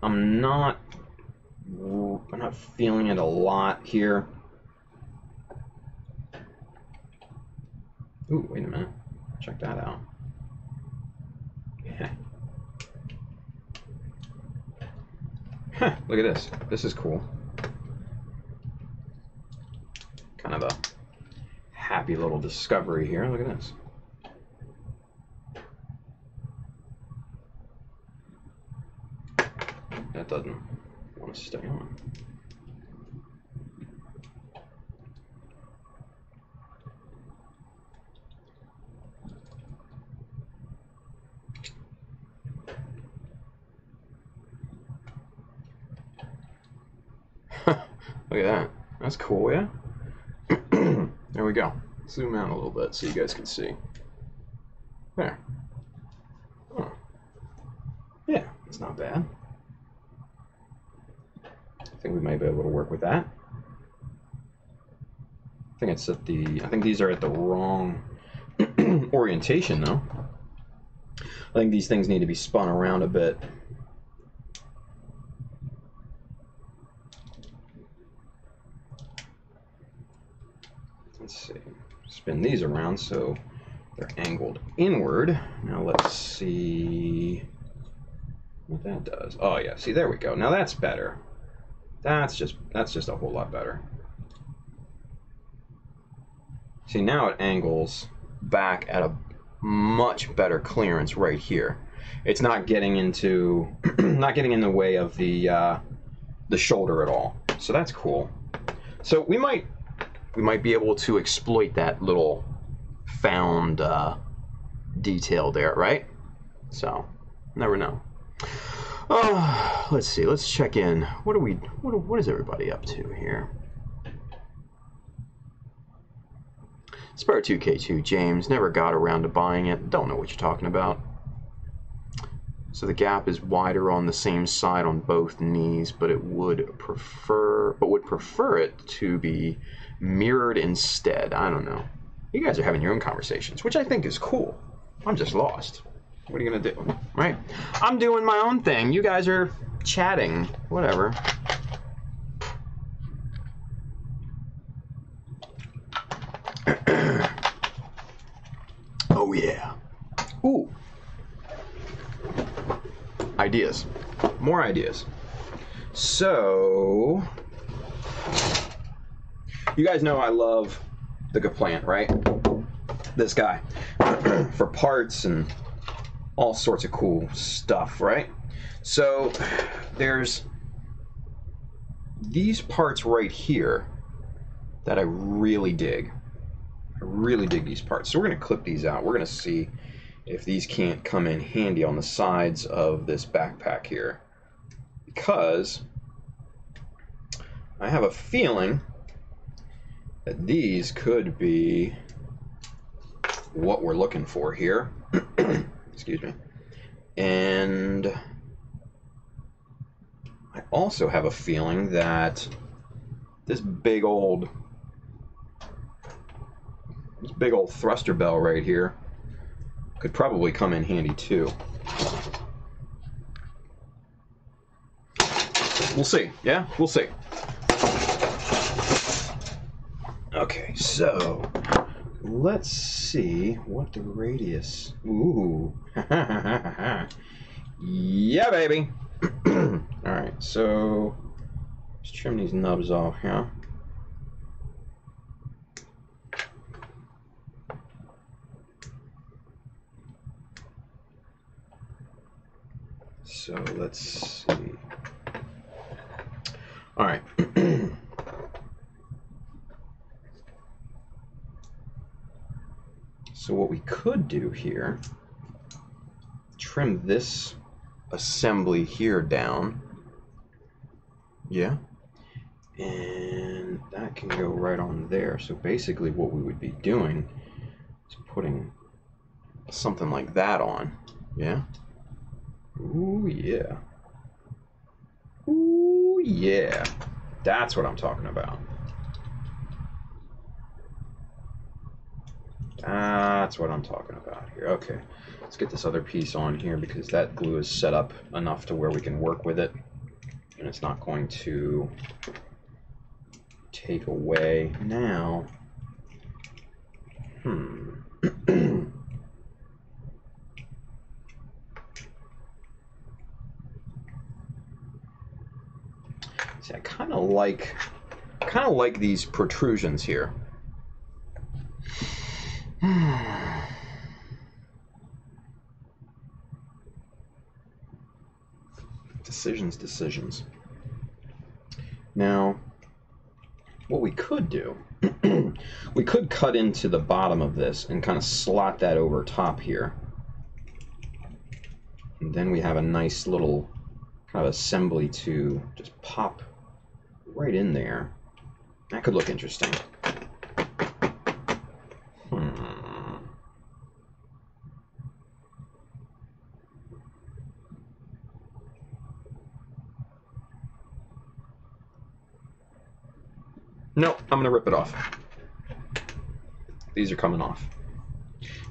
I'm not feeling it a lot here. Ooh, wait a minute. Check that out. Yeah. Huh, look at this. This is cool. Kind of a happy little discovery here. Look at this. That doesn't want to stay on. Look at that. That's cool, yeah? There we go. Zoom out a little bit so you guys can see. There. Oh. Yeah, it's not bad. I think we might be able to work with that. I think it's at the... I think these are at the wrong orientation, though. I think these things need to be spun around a bit. Let's see. Spin these around so they're angled inward. Now let's see what that does. Oh yeah, see, there we go. Now that's better. That's just a whole lot better. See, now it angles back at a much better clearance right here. It's not getting into not getting in the way of the shoulder at all. So that's cool. So we might be able to exploit that little found detail there, right? So, never know. Oh, let's see. Let's check in. What is everybody up to here? Spare 2K2 James, never got around to buying it. Don't know what you're talking about. So the gap is wider on the same side on both knees, but it would prefer it to be mirrored instead. I don't know. You guys are having your own conversations, which I think is cool. I'm just lost. What are you gonna do, right? I'm doing my own thing. You guys are chatting. Whatever. Oh yeah. Ooh. Ideas. More ideas. So, you guys know I love the Gaplant, right? This guy. For parts and all sorts of cool stuff, right? So, there's these parts right here that I really dig. I really dig these parts. So we're going to clip these out. We're going to see if these can't come in handy on the sides of this backpack here. Because I have a feeling that these could be what we're looking for here. Excuse me. And I also have a feeling that this big old thruster bell right here could probably come in handy too. We'll see. Yeah, we'll see. Okay, so let's see what the radius. Ooh. Yeah, baby. All right, so let's trim these nubs off here. So let's see. All right. So what we could do here, trim this assembly here down. Yeah. And that can go right on there. So basically what we would be doing is putting something like that on. Yeah. Ooh, yeah. Ooh, yeah. That's what I'm talking about. That's what I'm talking about here. Okay, let's get this other piece on here because that glue is set up enough to where we can work with it. And it's not going to take away now. See, I kind of like these protrusions here. Decisions. Now, what we could do, we could cut into the bottom of this and kind of slot that over top here. And then we have a nice little kind of assembly to just pop right in there. That could look interesting. Nope, I'm gonna rip it off. These are coming off.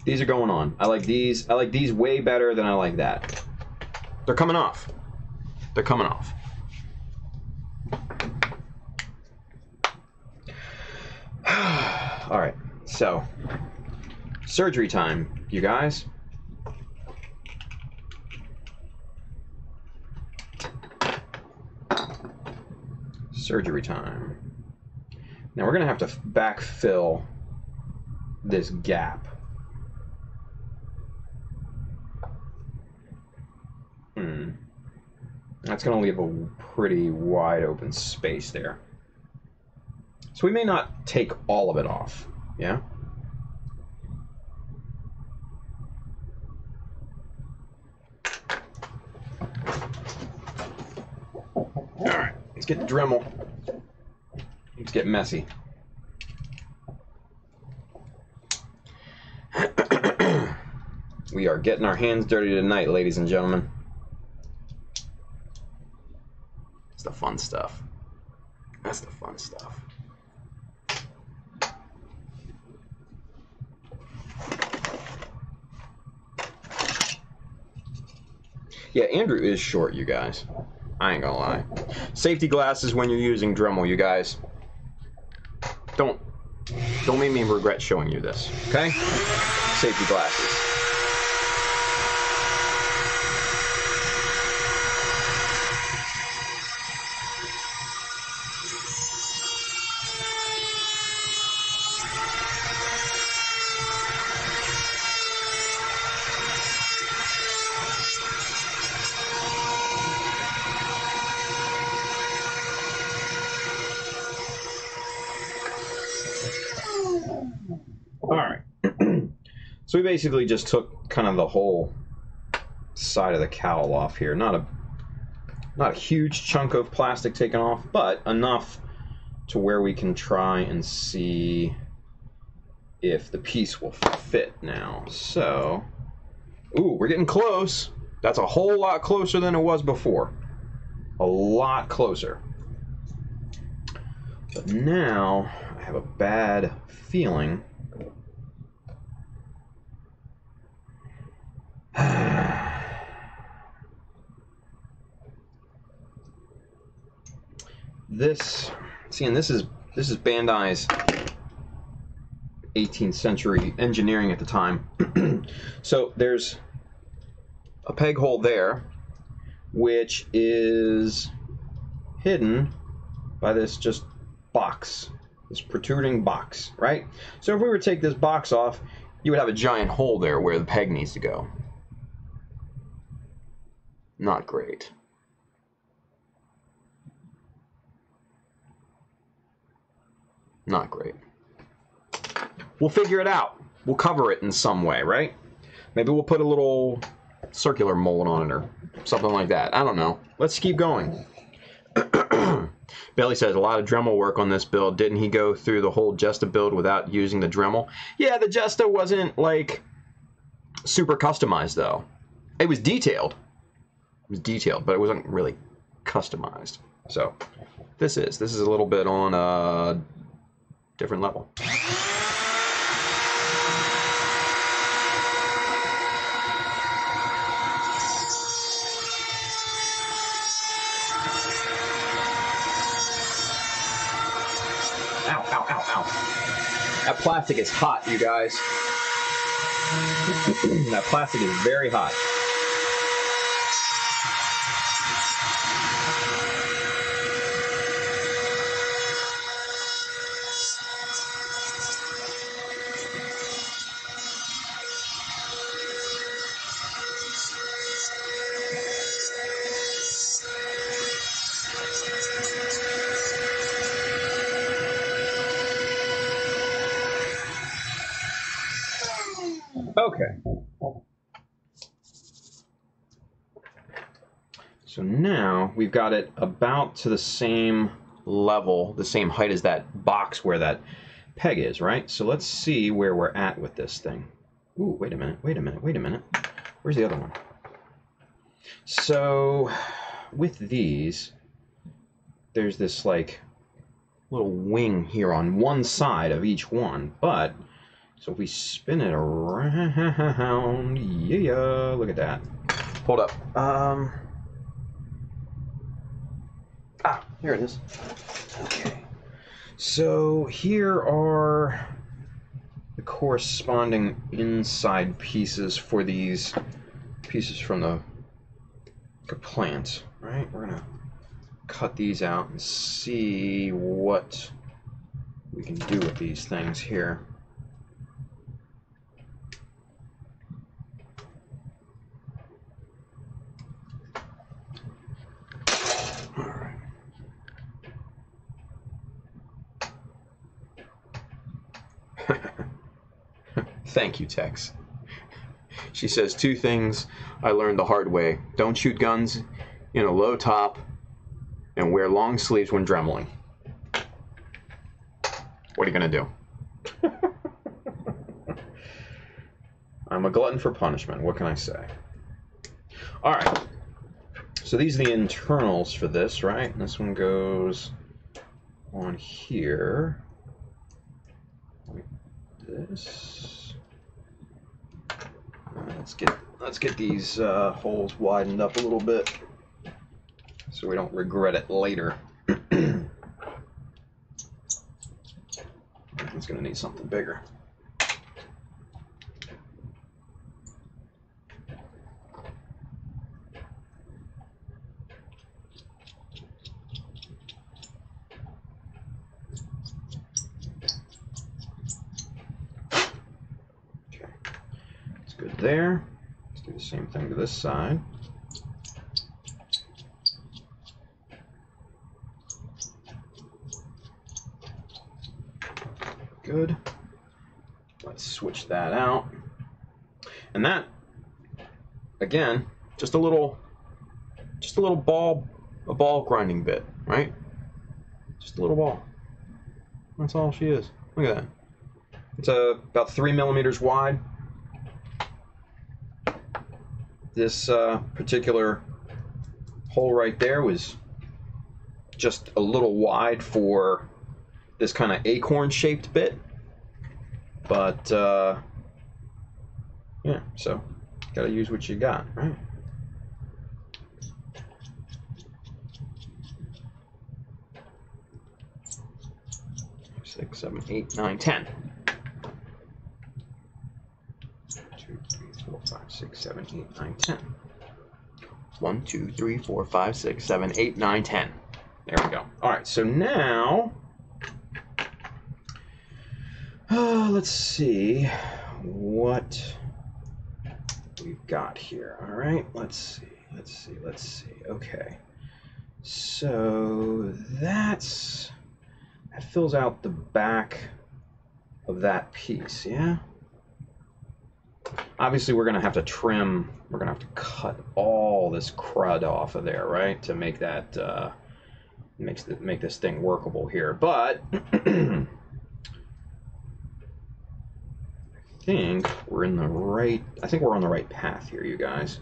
These are going on. I like these. I like these way better than I like that. They're coming off. They're coming off. All right, so surgery time, you guys. Surgery time. Now we're gonna have to backfill this gap. That's gonna leave a pretty wide open space there. So we may not take all of it off, yeah? All right, let's get Dremel. Let's get messy. We are getting our hands dirty tonight, ladies and gentlemen. It's the fun stuff. That's the fun stuff. Yeah, Andrew is short, you guys. I ain't gonna lie. Safety glasses when you're using Dremel, you guys. Don't make me regret showing you this, okay? Safety glasses. So we basically just took kind of the whole side of the cowl off here. Not a huge chunk of plastic taken off, but enough to where we can try and see if the piece will fit now. So, ooh, we're getting close. That's a whole lot closer than it was before. A lot closer. But now I have a bad feeling. This is Bandai's 18th century engineering at the time. So there's a peg hole there, which is hidden by this just box, this protruding box, right? So if we were to take this box off, you would have a giant hole there where the peg needs to go. Not great. Not great. We'll figure it out. We'll cover it in some way, right? Maybe we'll put a little circular mold on it or something like that. I don't know. Let's keep going. Bailey says, a lot of Dremel work on this build. Didn't he go through the whole Jesta build without using the Dremel? Yeah, the Jesta wasn't, like, super customized, though. It was detailed. It was detailed, but it wasn't really customized. So, this is a little bit on a different level. Ow, ow, ow, ow. That plastic is hot, you guys. That plastic is very hot. Okay. So now we've got it about to the same level, the same height as that box where that peg is, right? So let's see where we're at with this thing. Ooh, wait a minute, wait a minute, wait a minute. Where's the other one? So with these, there's this like little wing here on one side of each one, but so if we spin it around, yeah, look at that. Hold up. Here it is. Okay. So here are the corresponding inside pieces for these pieces from the plant, right? We're gonna cut these out and see what we can do with these things here. Thank you, Tex. She says, 2 things I learned the hard way. Don't shoot guns in a low top and wear long sleeves when dremeling. What are you going to do? I'm a glutton for punishment. What can I say? All right. So these are the internals for this, right? And this one goes on here. Like this. Let's get these holes widened up a little bit so we don't regret it later. It's gonna need something bigger. Good there. Let's do the same thing to this side. Good. Let's switch that out. And that, again, just a little ball grinding bit, right? Just a little ball. That's all she is. Look at that. It's about 3 millimeters wide. This particular hole right there was just a little wide for this kind of acorn-shaped bit. But, yeah, so gotta use what you got, right? 6, 7, 8, 9, 10. 2, 3, 4, 5, 6, 7, 8, 9, 10. 1, 2, 3, 4, 5, 6, 7, 8, 9, 10. There we go. All right, so now, let's see what we've got here. All right, let's see. Okay, so that fills out the back of that piece, yeah? Obviously, we're going to have to trim, we're going to have to cut all this crud off of there, right? To make that, make this thing workable here. But, I think we're on the right path here, you guys.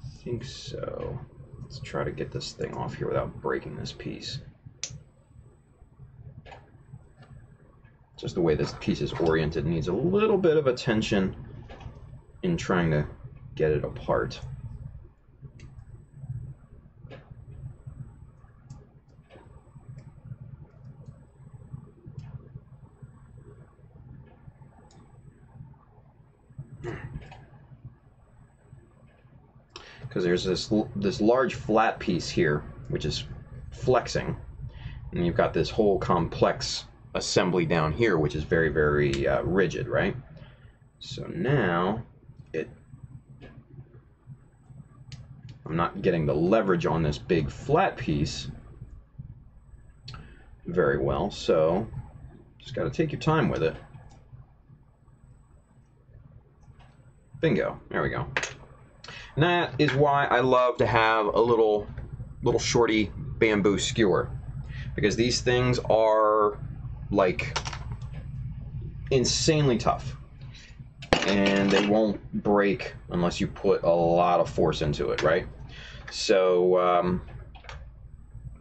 I think so. Let's try to get this thing off here without breaking this piece. Just the way this piece is oriented needs a little bit of attention in trying to get it apart. Because there's this large flat piece here, which is flexing, and you've got this whole complex assembly down here, which is very, very rigid, right? So now I'm not getting the leverage on this big flat piece very well, so just got to take your time with it. Bingo, there we go. And that is why I love to have a little shorty bamboo skewer, because these things are like insanely tough, and they won't break unless you put a lot of force into it, right? So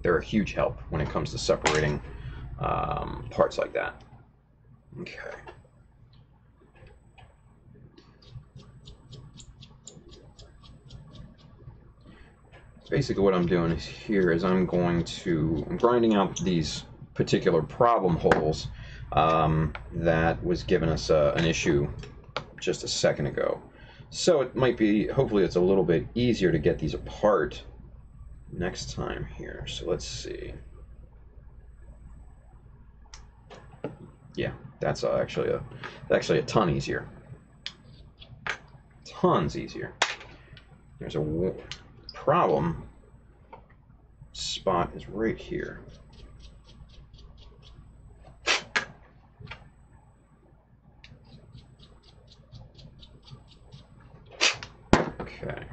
they're a huge help when it comes to separating parts like that. Okay. Basically what I'm doing here is I'm grinding out these particular problem holes that was giving us an issue just a second ago. So it might be, hopefully it's a little bit easier to get these apart next time here. So let's see. Yeah, that's actually a ton easier. Tons easier. There's a problem spot is right here. Okay.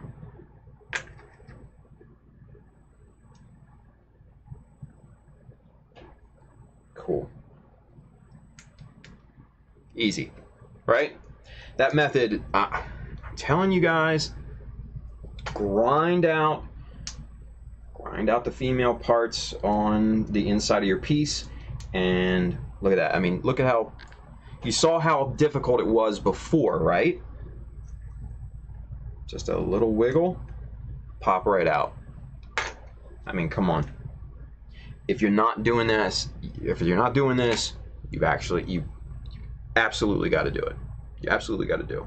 Cool. Easy, right? That method, I'm telling you guys, grind out the female parts on the inside of your piece, and look at that. I mean, look at how, you saw how difficult it was before, right? Just a little wiggle, pop right out. I mean, come on. If you're not doing this, you absolutely got to do it. You absolutely got to do it.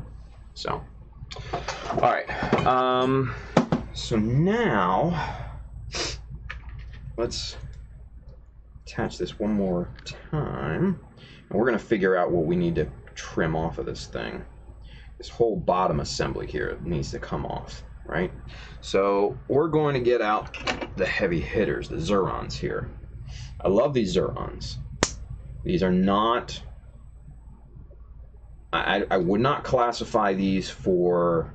So, all right. So now let's attach this one more time, and we're going to figure out what we need to trim off of this thing. This whole bottom assembly here needs to come off, right? So we're going to get out the heavy hitters, the Zurons here. I love these Zurons. These are not, I would not classify these for,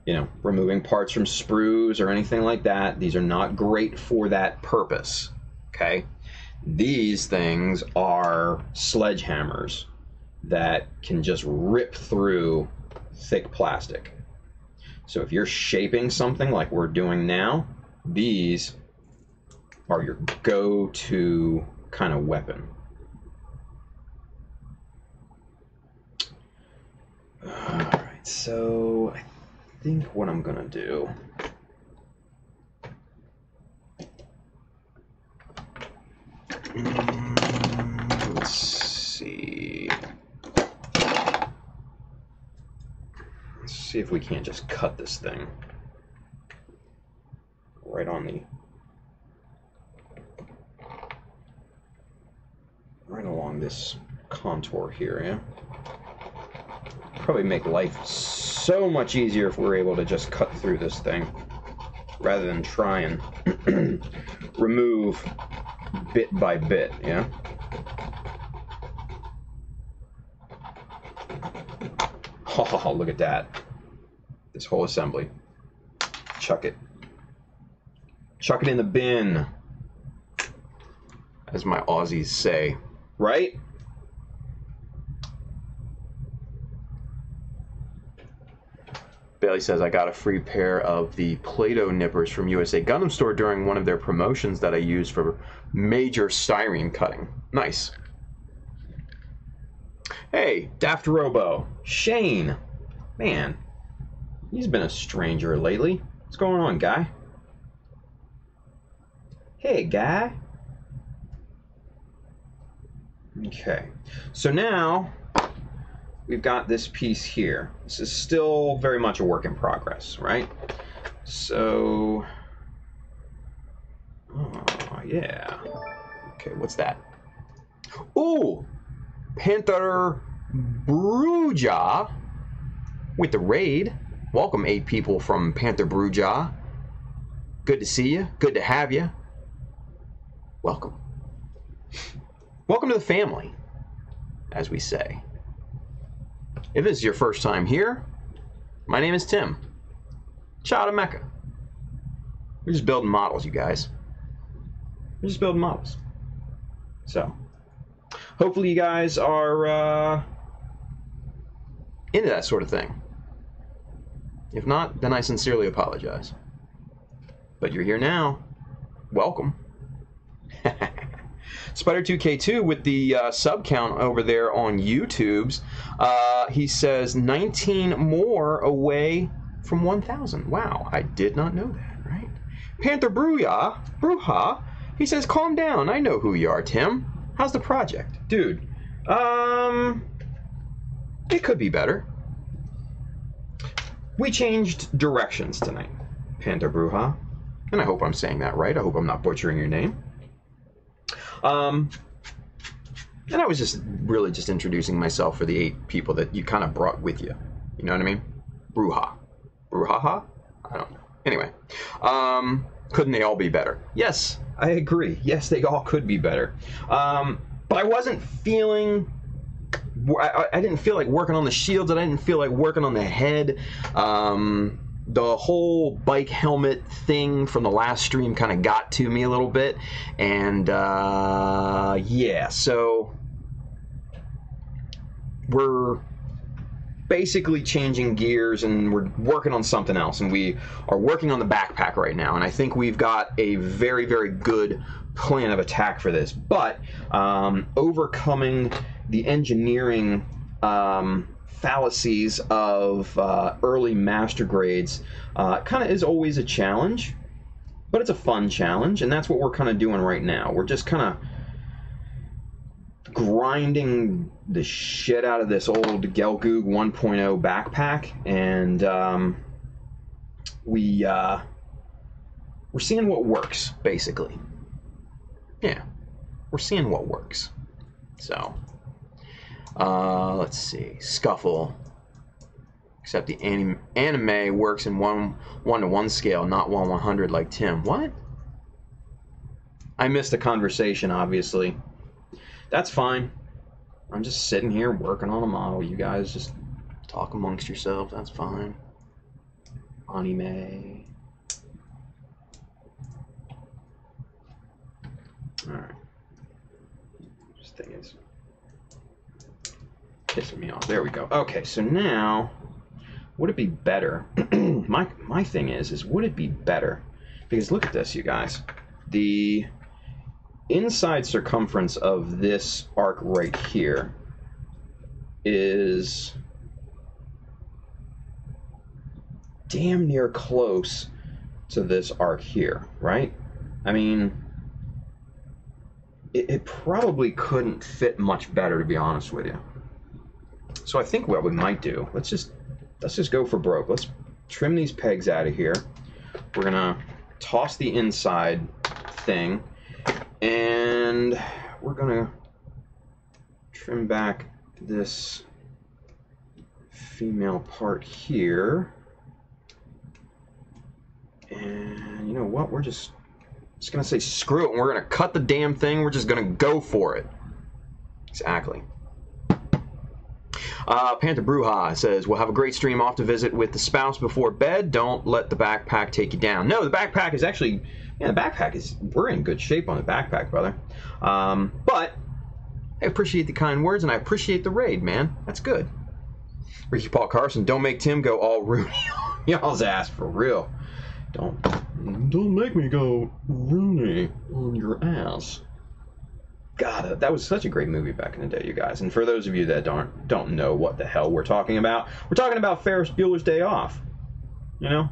you know, removing parts from sprues or anything like that. These are not great for that purpose, okay? These things are sledgehammers that can just rip through thick plastic. So if you're shaping something like we're doing now, these are your go-to kind of weapon. Alright, so I think what I'm gonna do... let's see. Let's see if we can't just cut this thing right on the... right along this contour here, yeah? Probably make life so much easier if we're able to just cut through this thing rather than try and remove bit by bit, yeah? Oh, look at that. This whole assembly. Chuck it. Chuck it in the bin, as my Aussies say, right? Bailey says, I got a free pair of the Play-Doh nippers from USA Gundam Store during one of their promotions that I used for major styrene cutting. Nice. Hey, Daft Robo. Shane. Man, he's been a stranger lately. What's going on, guy? Hey, guy. Okay, so now we've got this piece here. This is still very much a work in progress, right? So, oh, yeah. Okay, what's that? Ooh, Panther Bruja with the raid. Welcome, 8 people from Panther Bruja. Good to see you. Good to have you. Welcome. Welcome to the family, as we say. If this is your first time here, my name is Tim. Shout out to Mecha. We're just building models, you guys. We're just building models. So, hopefully you guys are into that sort of thing. If not, then I sincerely apologize. But you're here now. Welcome. Spider2K2 with the sub count over there on YouTube's. He says 19 more away from 1,000. Wow, I did not know that, right? Panther Bruja, he says, calm down. I know who you are, Tim. How's the project? Dude, it could be better. We changed directions tonight, Panther Bruja. And I hope I'm saying that right. I hope I'm not butchering your name. And I was just really just introducing myself for the 8 people that you kind of brought with you. You know what I mean? Bruja. Brujaha? I don't know. Anyway, couldn't they all be better? Yes, I agree. Yes, they all could be better. But I wasn't feeling... I didn't feel like working on the shields, and I didn't feel like working on the head. The whole bike helmet thing from the last stream kind of got to me a little bit. And, yeah, so we're basically changing gears and we're working on something else. And we are working on the backpack right now. And I think we've got a very, very good plan of attack for this. But overcoming the engineering fallacies of early master grades kind of is always a challenge, but it's a fun challenge, and that's what we're kind of doing right now. We're just kind of grinding the shit out of this old Gelgoog 1.0 backpack, and we're seeing what works, basically. Yeah, we're seeing what works. So let's see. Scuffle. Except the anime works in 1:1 scale, not 1:100 like Tim. What? I missed the conversation, obviously. That's fine. I'm just sitting here working on a model. You guys just talk amongst yourselves. That's fine. Anime. All right. This thing is pissing me off. There we go. Okay, so now, would it be better? my thing is would it be better? Because look at this, you guys. The inside circumference of this arc right here is damn near close to this arc here, right? I mean, it probably couldn't fit much better, to be honest with you. So I think what we might do, let's just go for broke. Let's trim these pegs out of here. We're gonna toss the inside thing, and we're gonna trim back this female part here. And you know what? We're just gonna say screw it, and we're gonna cut the damn thing. We're just gonna go for it. Exactly. Panther Bruja says, we'll have a great stream off to visit with the spouse before bed. Don't let the backpack take you down. No, the backpack is actually, yeah, the backpack is, we're in good shape on the backpack, brother. But I appreciate the kind words, and I appreciate the raid, man. That's good. Ricky Paul Carson, don't make Tim go all Rooney on y'all's ass, for real. Don't make me go Rooney on your ass. God, that was such a great movie back in the day, you guys. And for those of you that don't know what the hell we're talking about Ferris Bueller's Day Off, you know?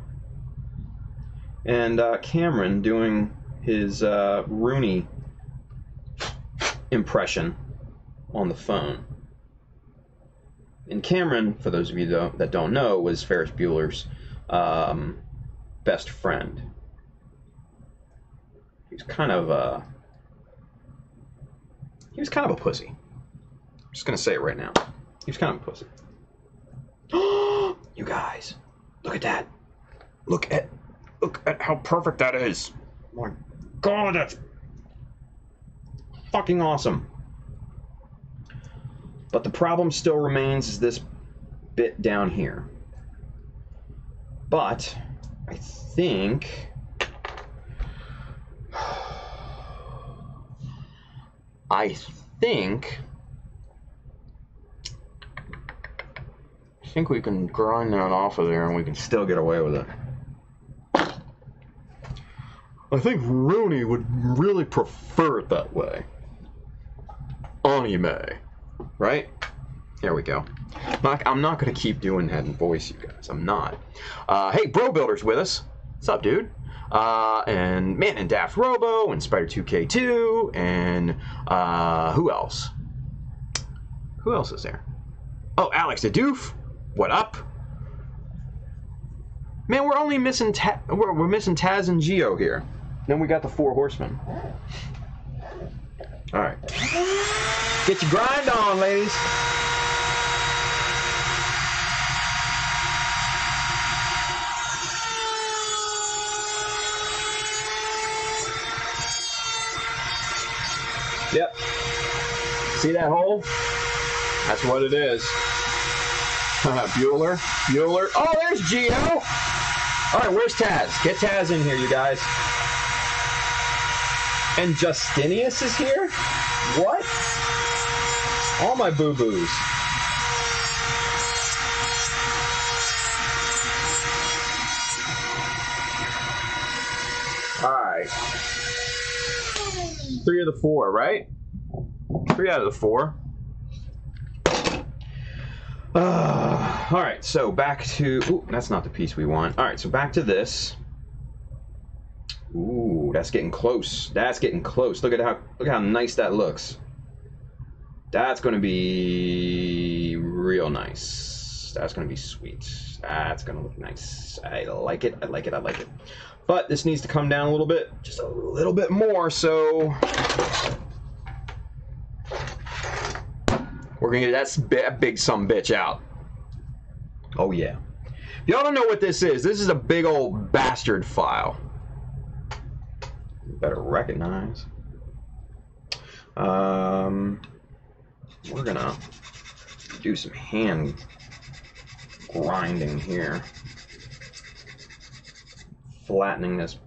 And Cameron doing his Rooney impression on the phone. And Cameron, for those of you that don't know, was Ferris Bueller's best friend. He was kind of a pussy. I'm just gonna say it right now. He was kind of a pussy. You guys, look at that. Look at how perfect that is. Oh my God, that's fucking awesome. But the problem still remains is this bit down here. But I think we can grind that off of there and we can still get away with it. I think Rooney would really prefer it that way. Anime. Right? There we go. I'm not going to keep doing that in voice, you guys. I'm not. Hey, Bro Builder's with us. What's up, dude? And Man and Daft Robo and Spider2K2 and who else? Who else is there? Oh, Alex the Doof. What up? Man, we're only missing we're missing Taz and Geo here. Then we got the 4 horsemen. All right. Get your grind on, ladies. Yep. See that hole? That's what it is. Bueller. Oh, there's Geo. All right, where's Taz? Get Taz in here, you guys. And Justinius is here? What? All my boo-boos. All right. 3 of the 4, right? 3 out of the 4. All right, so back to... Ooh, that's not the piece we want. All right, so back to this. Ooh, that's getting close. That's getting close. Look at how nice that looks. That's going to be real nice. That's going to be sweet. That's going to look nice. I like it. I like it. I like it. But this needs to come down a little bit. Just a little bit more, so... We're going to get that big sumbitch out. Oh, yeah. If y'all don't know what this is a big old bastard file. You better recognize. We're going to do some hand grinding here. Flattening this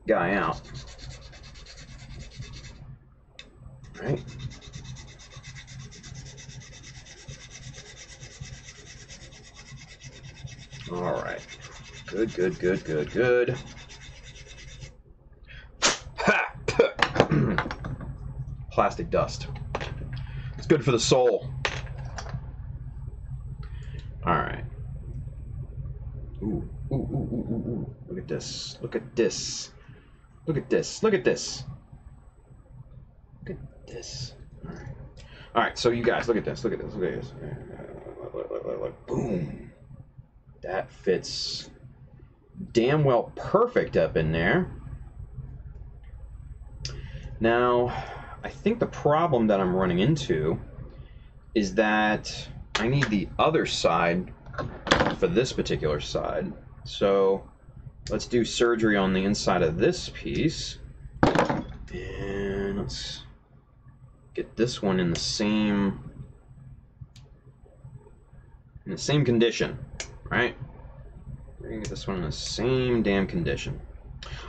guy out. right? All right. Good, good, good, good, good. Ha! Plastic dust. It's good for the soul. All right. Ooh, ooh, ooh, ooh, ooh, ooh. Look at this. Look at this. Look at this. Look at this. Look at this. All right. All right. So you guys, look at this. Look at this. Look at this. Look. Boom. That fits damn well perfect up in there. Now, I think the problem that I'm running into is that I need the other side for this particular side. So let's do surgery on the inside of this piece. And let's get this one in the same condition, right? We're gonna get this one in the same damn condition.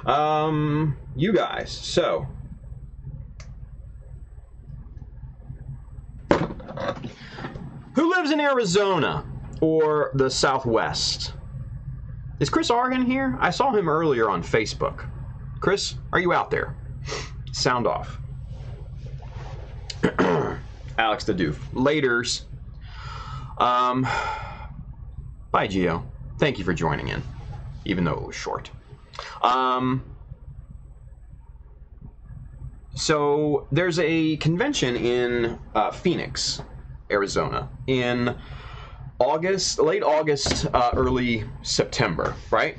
You guys, so who lives in Arizona or the Southwest? Is Chris Argan here? I saw him earlier on Facebook. Chris, are you out there? Sound off. Alex the Doof. Laters. Bye, Gio. Thank you for joining in, even though it was short. So there's a convention in Phoenix, Arizona, in August, late August, early September, right?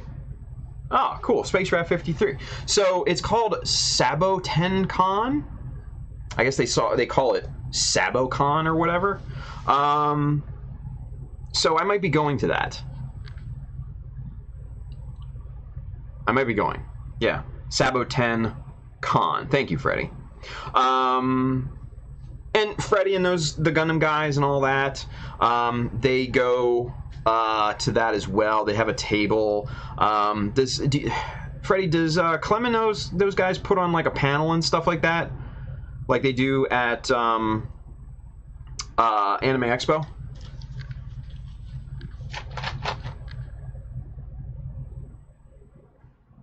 Ah, cool. Space Rat 53. So it's called SaboTenCon. I guess they call it SaboCon or whatever. So I might be going to that. I might be going. Yeah. SaboTenCon. Thank you, Freddie. And Freddie and the Gundam guys and all that, they go to that as well. They have a table. Freddie, does Clement knows those guys put on like a panel and stuff like that? Like they do at Anime Expo?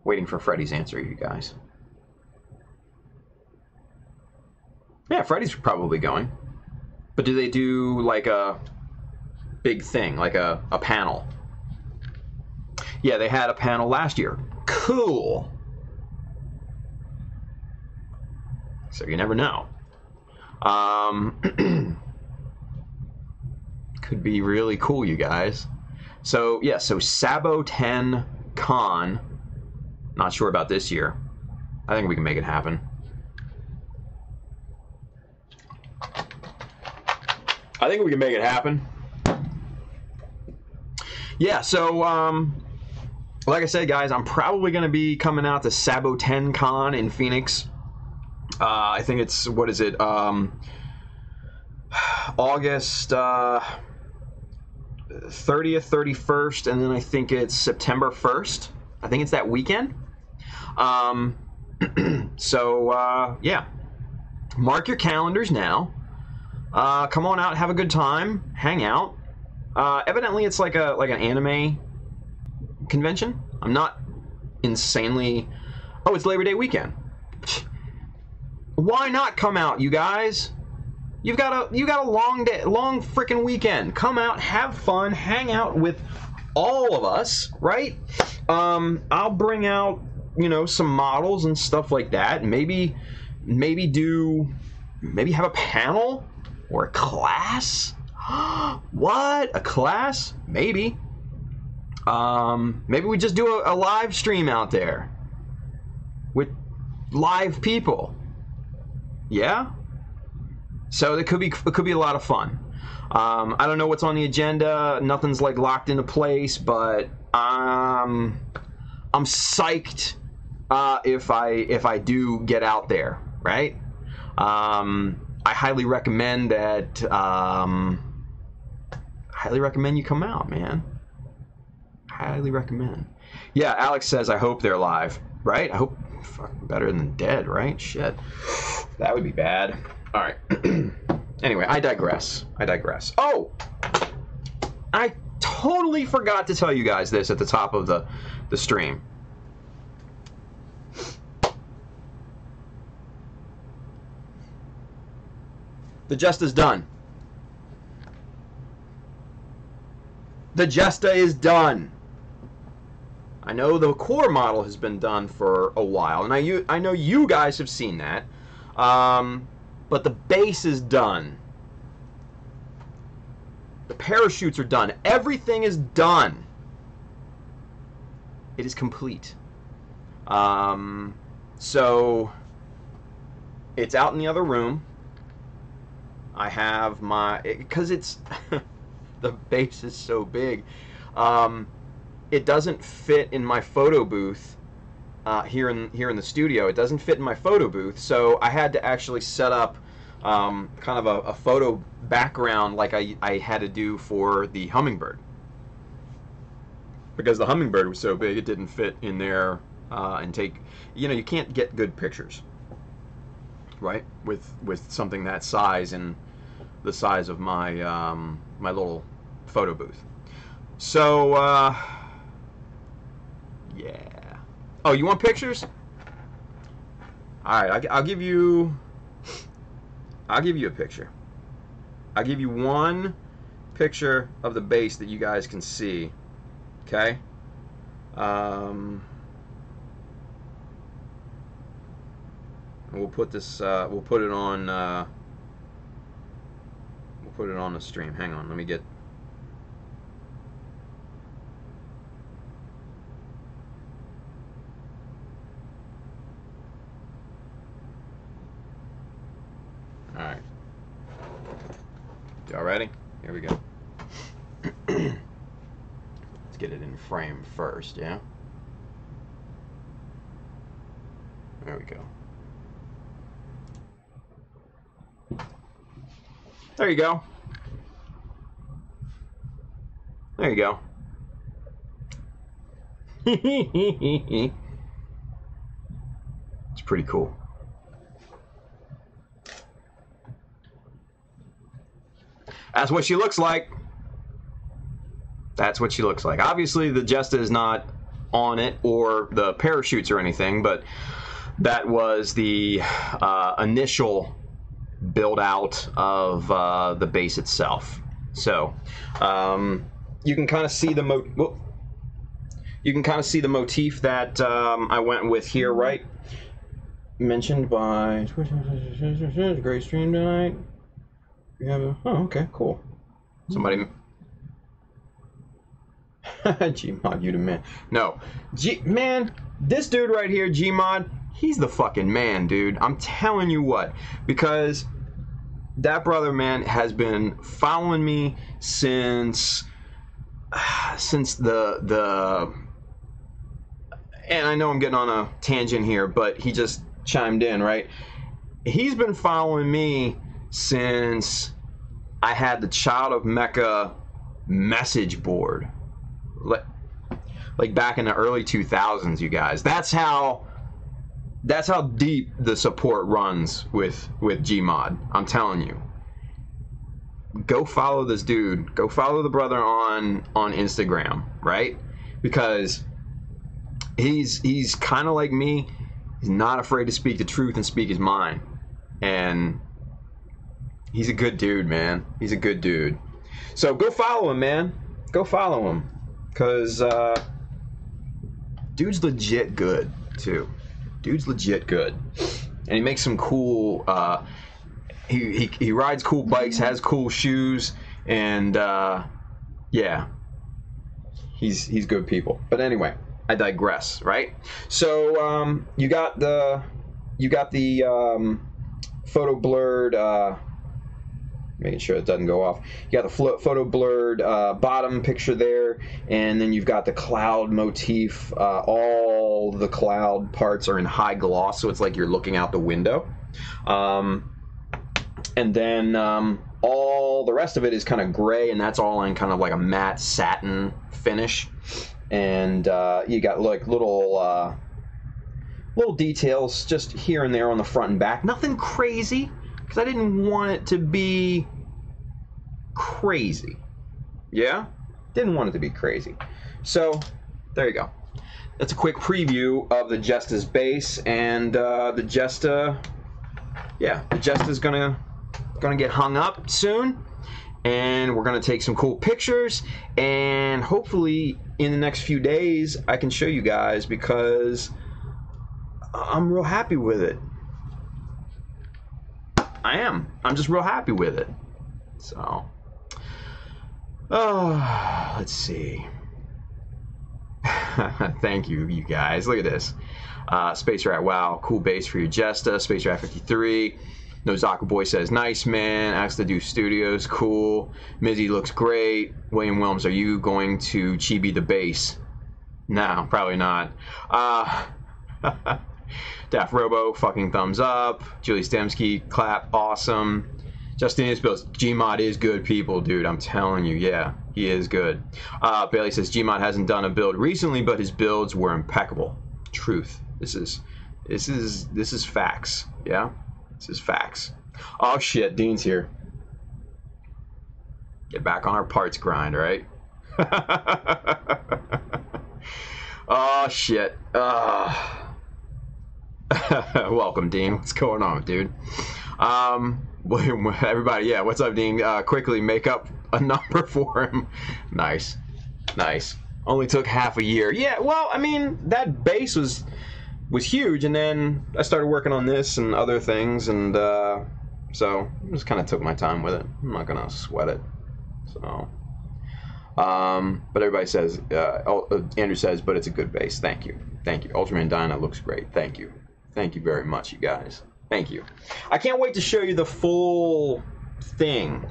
Waiting for Freddie's answer, you guys. Yeah, Freddie's probably going. But do they do like a big thing, like a panel? Yeah, they had a panel last year. Cool. So you never know. Could be really cool, you guys. So yeah, so SaboTenCon. Not sure about this year. I think we can make it happen. I think we can make it happen. Yeah, so like I said, guys, I'm probably going to be coming out to SaboTenCon in Phoenix. I think it's, what is it? August 30th, 31st, and then I think it's September 1st. I think it's that weekend. So yeah, mark your calendars now. Come on out, have a good time, hang out. Evidently, it's like an anime convention. I'm not insanely. Oh, it's Labor Day weekend. Why not come out, you guys? You got a long day, long freaking weekend. Come out, have fun, hang out with all of us, right? I'll bring out, some models and stuff like that. Maybe have a panel or a class. What? A class? Maybe. Maybe we just do a live stream out there with live people. Yeah. So it could be a lot of fun. I don't know what's on the agenda. Nothing's like locked into place, but I'm psyched if I do get out there, right? I highly recommend that. Highly recommend you come out, man. Highly recommend. Yeah, Alex says I hope they're live, right? I hope fucking better than dead, right? Shit, that would be bad. All right. Anyway, I digress. I digress. Oh! I totally forgot to tell you guys this at the top of the stream. The Jesta is done. The Jesta is done. I know the core model has been done for a while, and I know you guys have seen that. But the base is done. The parachutes are done. Everything is done. It is complete. So it's out in the other room. I have my, because it's the base is so big. It doesn't fit in my photo booth here in the studio. It doesn't fit in my photo booth, so I had to actually set up kind of a photo background like I had to do for the Hummingbird, because the Hummingbird was so big it didn't fit in there and take, you can't get good pictures, right, with something that size and the size of my my little photo booth. So yeah. Oh, you want pictures? All right, I'll give you a picture. I'll give you one picture of the base that you guys can see. Okay. We'll put this. We'll put it on. We'll put it on the stream. Hang on. Let me get. All right. Y'all ready? Here we go. Let's get it in frame first, yeah? There we go. There you go. There you go. It's pretty cool. That's what she looks like. That's what she looks like. Obviously, the Jesta is not on it or the parachutes or anything, but that was the initial build out of the base itself. So you can kind of see the motif that I went with here, right? Mentioned by great stream tonight. You have a, oh, okay, cool. Somebody. Gmod, you the man. No, man, this dude right here, Gmod, he's the fucking man, dude. I'm telling you what, because that brother, man, has been following me since the. And I know I'm getting on a tangent here, but he just chimed in, right? He's been following me since I had the Child of Mecha message board, like back in the early 2000s, you guys. That's how deep the support runs with Gmod. I'm telling you. Go follow this dude. Go follow the brother on Instagram, right? Because he's kind of like me. He's not afraid to speak the truth and speak his mind, and he's a good dude, man. He's a good dude. So go follow him, man. Go follow him. Because dude's legit good, too. Dude's legit good. And he makes some cool... he rides cool bikes, has cool shoes, and yeah. He's good people. But anyway, I digress, right? So you got the photo blurred... making sure it doesn't go off. You got the photo blurred bottom picture there, and then you've got the cloud motif. All the cloud parts are in high gloss, so it's like you're looking out the window. And then all the rest of it is kind of gray, and that's all in kind of like a matte satin finish. And you got like little details just here and there on the front and back. Nothing crazy. because I didn't want it to be crazy. Yeah? Didn't want it to be crazy. So, there you go. That's a quick preview of the Jesta's base, and the Jesta, yeah, the Jesta's gonna get hung up soon, and we're gonna take some cool pictures, and hopefully in the next few days I can show you guys, because I'm real happy with it. I am. I'm just real happy with it. So, oh, let's see. Thank you, you guys. Look at this. Space Rat, wow, cool base for your Jesta. Space Rat 53. No Zaku Boy says, nice man. Asked to do studios, cool. Mizzy looks great. William Wilms, are you going to chibi the base? No, probably not. Daft Robo, fucking thumbs up. Julie Stemsky, clap, awesome. Justin Isbills, Gmod is good, people, dude. I'm telling you, yeah, he is good. Bailey says Gmod hasn't done a build recently, but his builds were impeccable. Truth. This is facts. Yeah, this is facts. Oh shit, Dean's here. Get back on our parts grind, right? Oh shit. Welcome, Dean. What's going on, dude? Everybody, yeah, what's up, Dean? Quickly make up a number for him. Nice. Nice. Only took half a year. Yeah, well, I mean, that base was huge, and then I started working on this and other things, and so I just kind of took my time with it. I'm not gonna sweat it. So, but everybody says, Andrew says, but it's a good base. Thank you. Thank you. Ultraman Dyna looks great. Thank you. Thank you very much, you guys. Thank you. I can't wait to show you the full thing,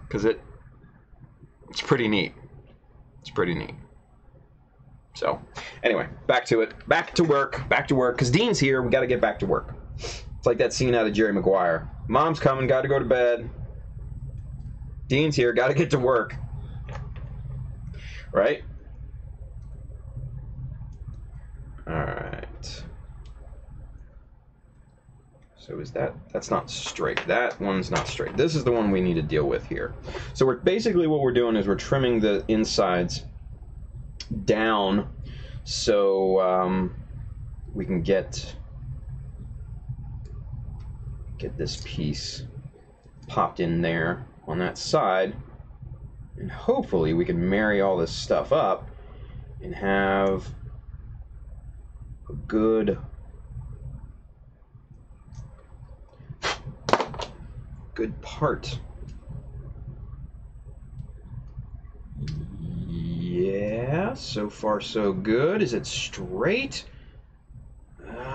because it's pretty neat. It's pretty neat. So, anyway, back to it. Back to work. Back to work. Because Dean's here. We got to get back to work. It's like that scene out of Jerry Maguire. Mom's coming. Got to go to bed. Dean's here. Got to get to work. Right? All right. So is that's not straight. That one's not straight. This is the one we need to deal with here. So we're basically, what we're doing is we're trimming the insides down so we can get this piece popped in there on that side, and hopefully we can marry all this stuff up and have a good part. Yeah, so far so good. Is it straight?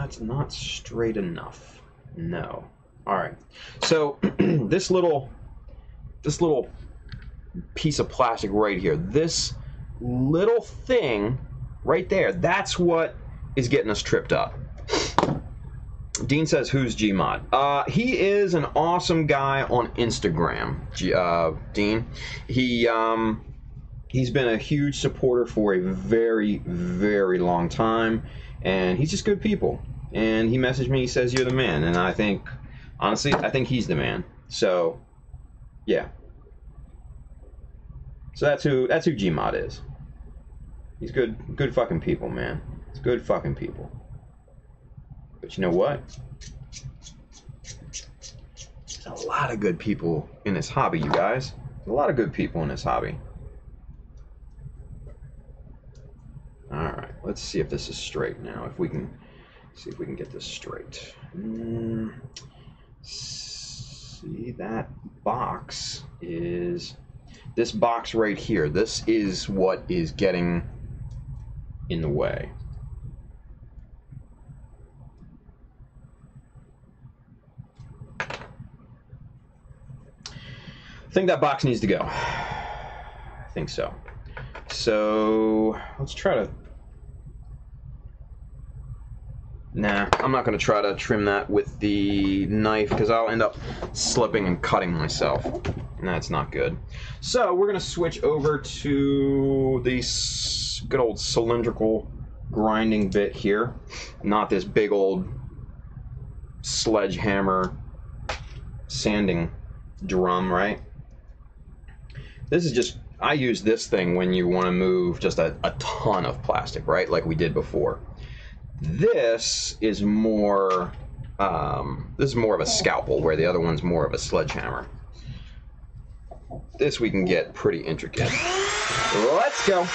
It's not straight enough. No. All right. So this little piece of plastic right here, this little thing right there, that's what is getting us tripped up. Dean says, who's Gmod? He is an awesome guy on Instagram, Dean. He's been a huge supporter for a very, very long time, and he's just good people. And he messaged me, he says, you're the man. And I think, honestly, I think he's the man. So, yeah. So that's who Gmod is. He's good fucking people, man. It's good fucking people. But you know what? There's a lot of good people in this hobby, you guys. There's a lot of good people in this hobby. Alright, let's see if this is straight now. If we can see if we can get this straight. See, that box is this box right here. This is what is getting in the way. I think that box needs to go. I think so. So let's try to... Nah, I'm not going to try to trim that with the knife because I'll end up slipping and cutting myself. And that's not good. So we're going to switch over to the good old cylindrical grinding bit here. Not this big old sledgehammer sanding drum, right? This is just, I use this thing when you want to move just a ton of plastic, right? Like we did before. This is more of a scalpel, where the other one's more of a sledgehammer. This we can get pretty intricate. Let's go.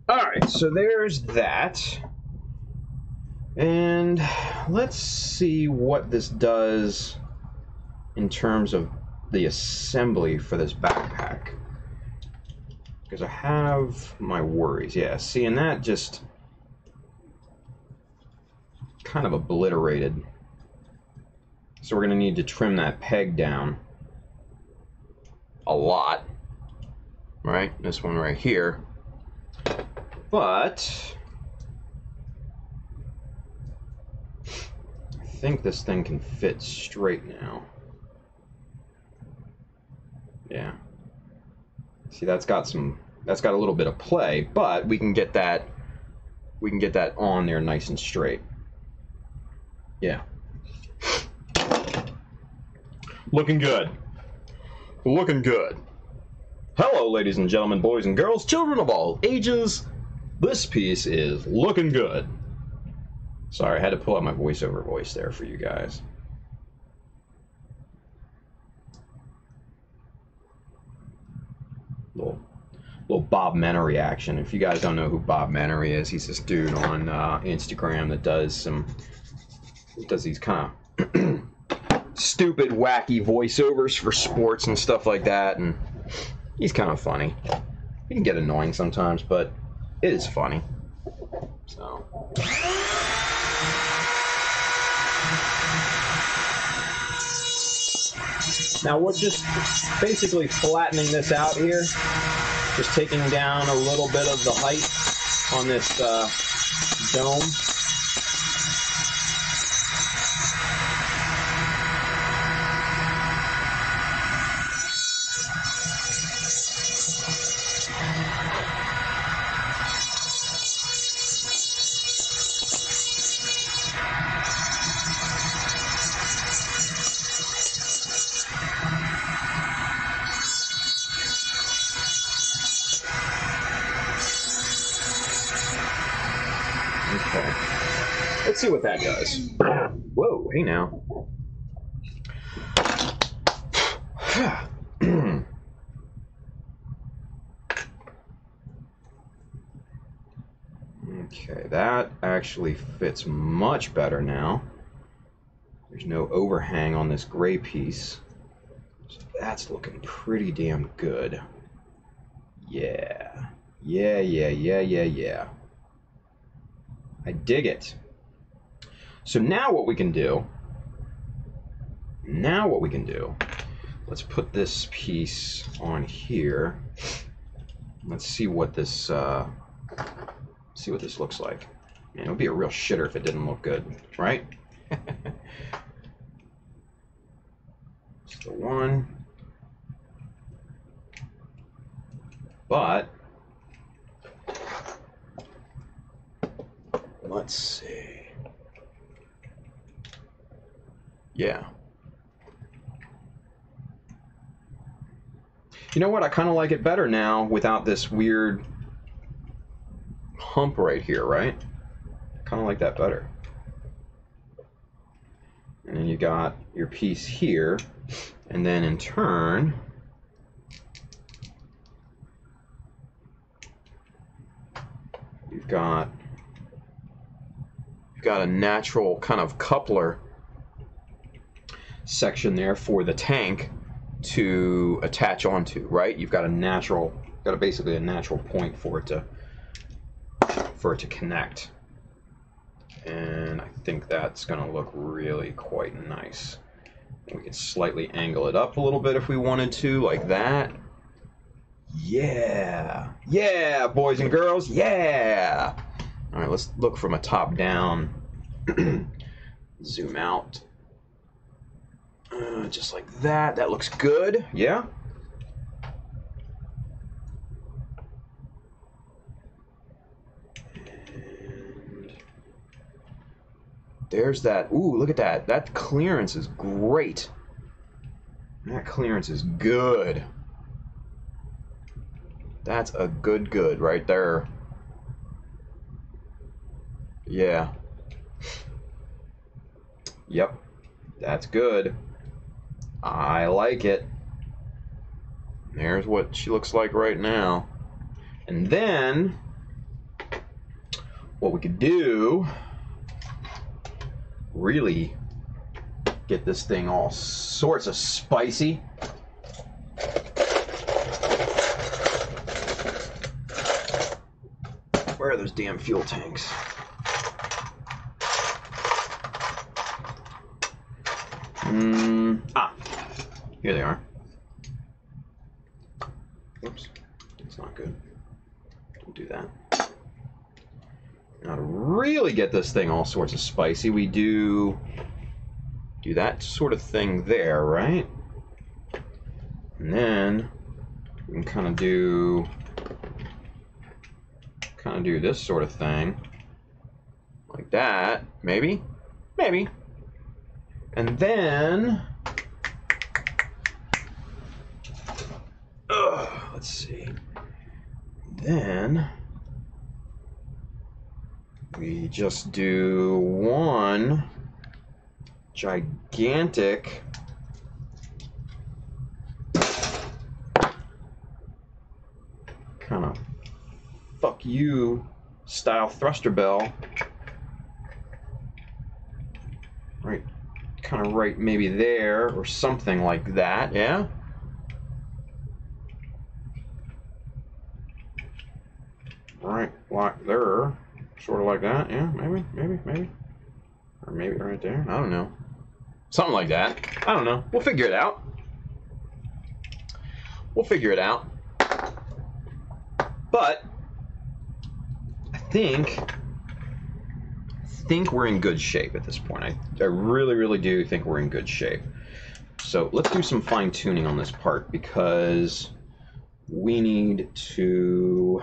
Alright, so there's that. And let's see what this does in terms of the assembly for this backpack. Because I have my worries. Yeah, see, and that just kind of obliterated. So we're going to need to trim that peg down a lot. Right? This one right here. But I think this thing can fit straight now. Yeah. See, that's got a little bit of play, but we can get that on there nice and straight. Yeah. Looking good. Looking good. Hello, ladies and gentlemen, boys and girls, children of all ages. This piece is looking good. Sorry, I had to pull out my voiceover voice there for you guys. Little Bob Menery action. If you guys don't know who Bob Menery is, he's this dude on Instagram that does these kind of stupid, wacky voiceovers for sports and stuff like that, and he's kind of funny. He can get annoying sometimes, but it is funny. So. Now we're just basically flattening this out here. Just taking down a little bit of the height on this dome. Let's see what that does. Whoa, hey now. Okay, that actually fits much better now. There's no overhang on this gray piece. So that's looking pretty damn good. Yeah. Yeah. I dig it. So now what we can do, let's put this piece on here. Let's see what this looks like. Man, it would be a real shitter if it didn't look good, right? Just the one. But let's see. Yeah. You know what? I kind of like it better now without this weird hump right here, right? Kind of like that better. And then you got your piece here, and then in turn, you've got a natural kind of coupler section there for the tank to attach onto, right? You've got basically a natural point for it for it to connect. And I think that's going to look really quite nice. We can slightly angle it up a little bit if we wanted to, like that. Yeah! Yeah, boys and girls, yeah! Alright, let's look from a top down. Zoom out. Just like that. That looks good, yeah? There's that. Ooh, look at that. That clearance is great. That clearance is good. That's a good right there. Yeah. Yep. That's good. I like it. There's what she looks like right now. And then, what we could do, really get this thing all sorts of spicy. Where are those damn fuel tanks? Here they are. Oops, that's not good. Don't do that. Now to really get this thing all sorts of spicy, we do that sort of thing there, right? And then we can kind of do this sort of thing, like that, maybe. And then, let's see. Then we just do one gigantic kind of fuck you style thruster bell. Right, kind of right maybe there or something like that, yeah? Right, like there, sort of like that, yeah, maybe. Or maybe right there, I don't know. Something like that, I don't know. We'll figure it out. But I think we're in good shape at this point. I really do think we're in good shape. So let's do some fine tuning on this part because we need to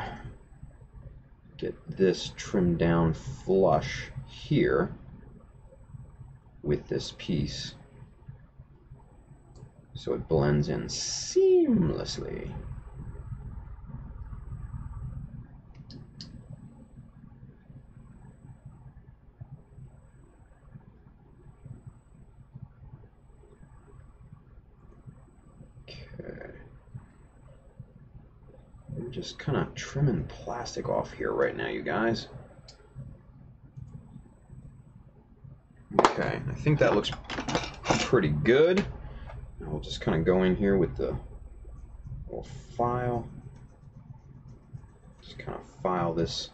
get this trimmed down flush here with this piece so it blends in seamlessly. I'm just kind of trimming plastic off here right now, you guys. Okay, I think that looks pretty good. Now we'll just kind of go in here with the little file. Just kind of file this,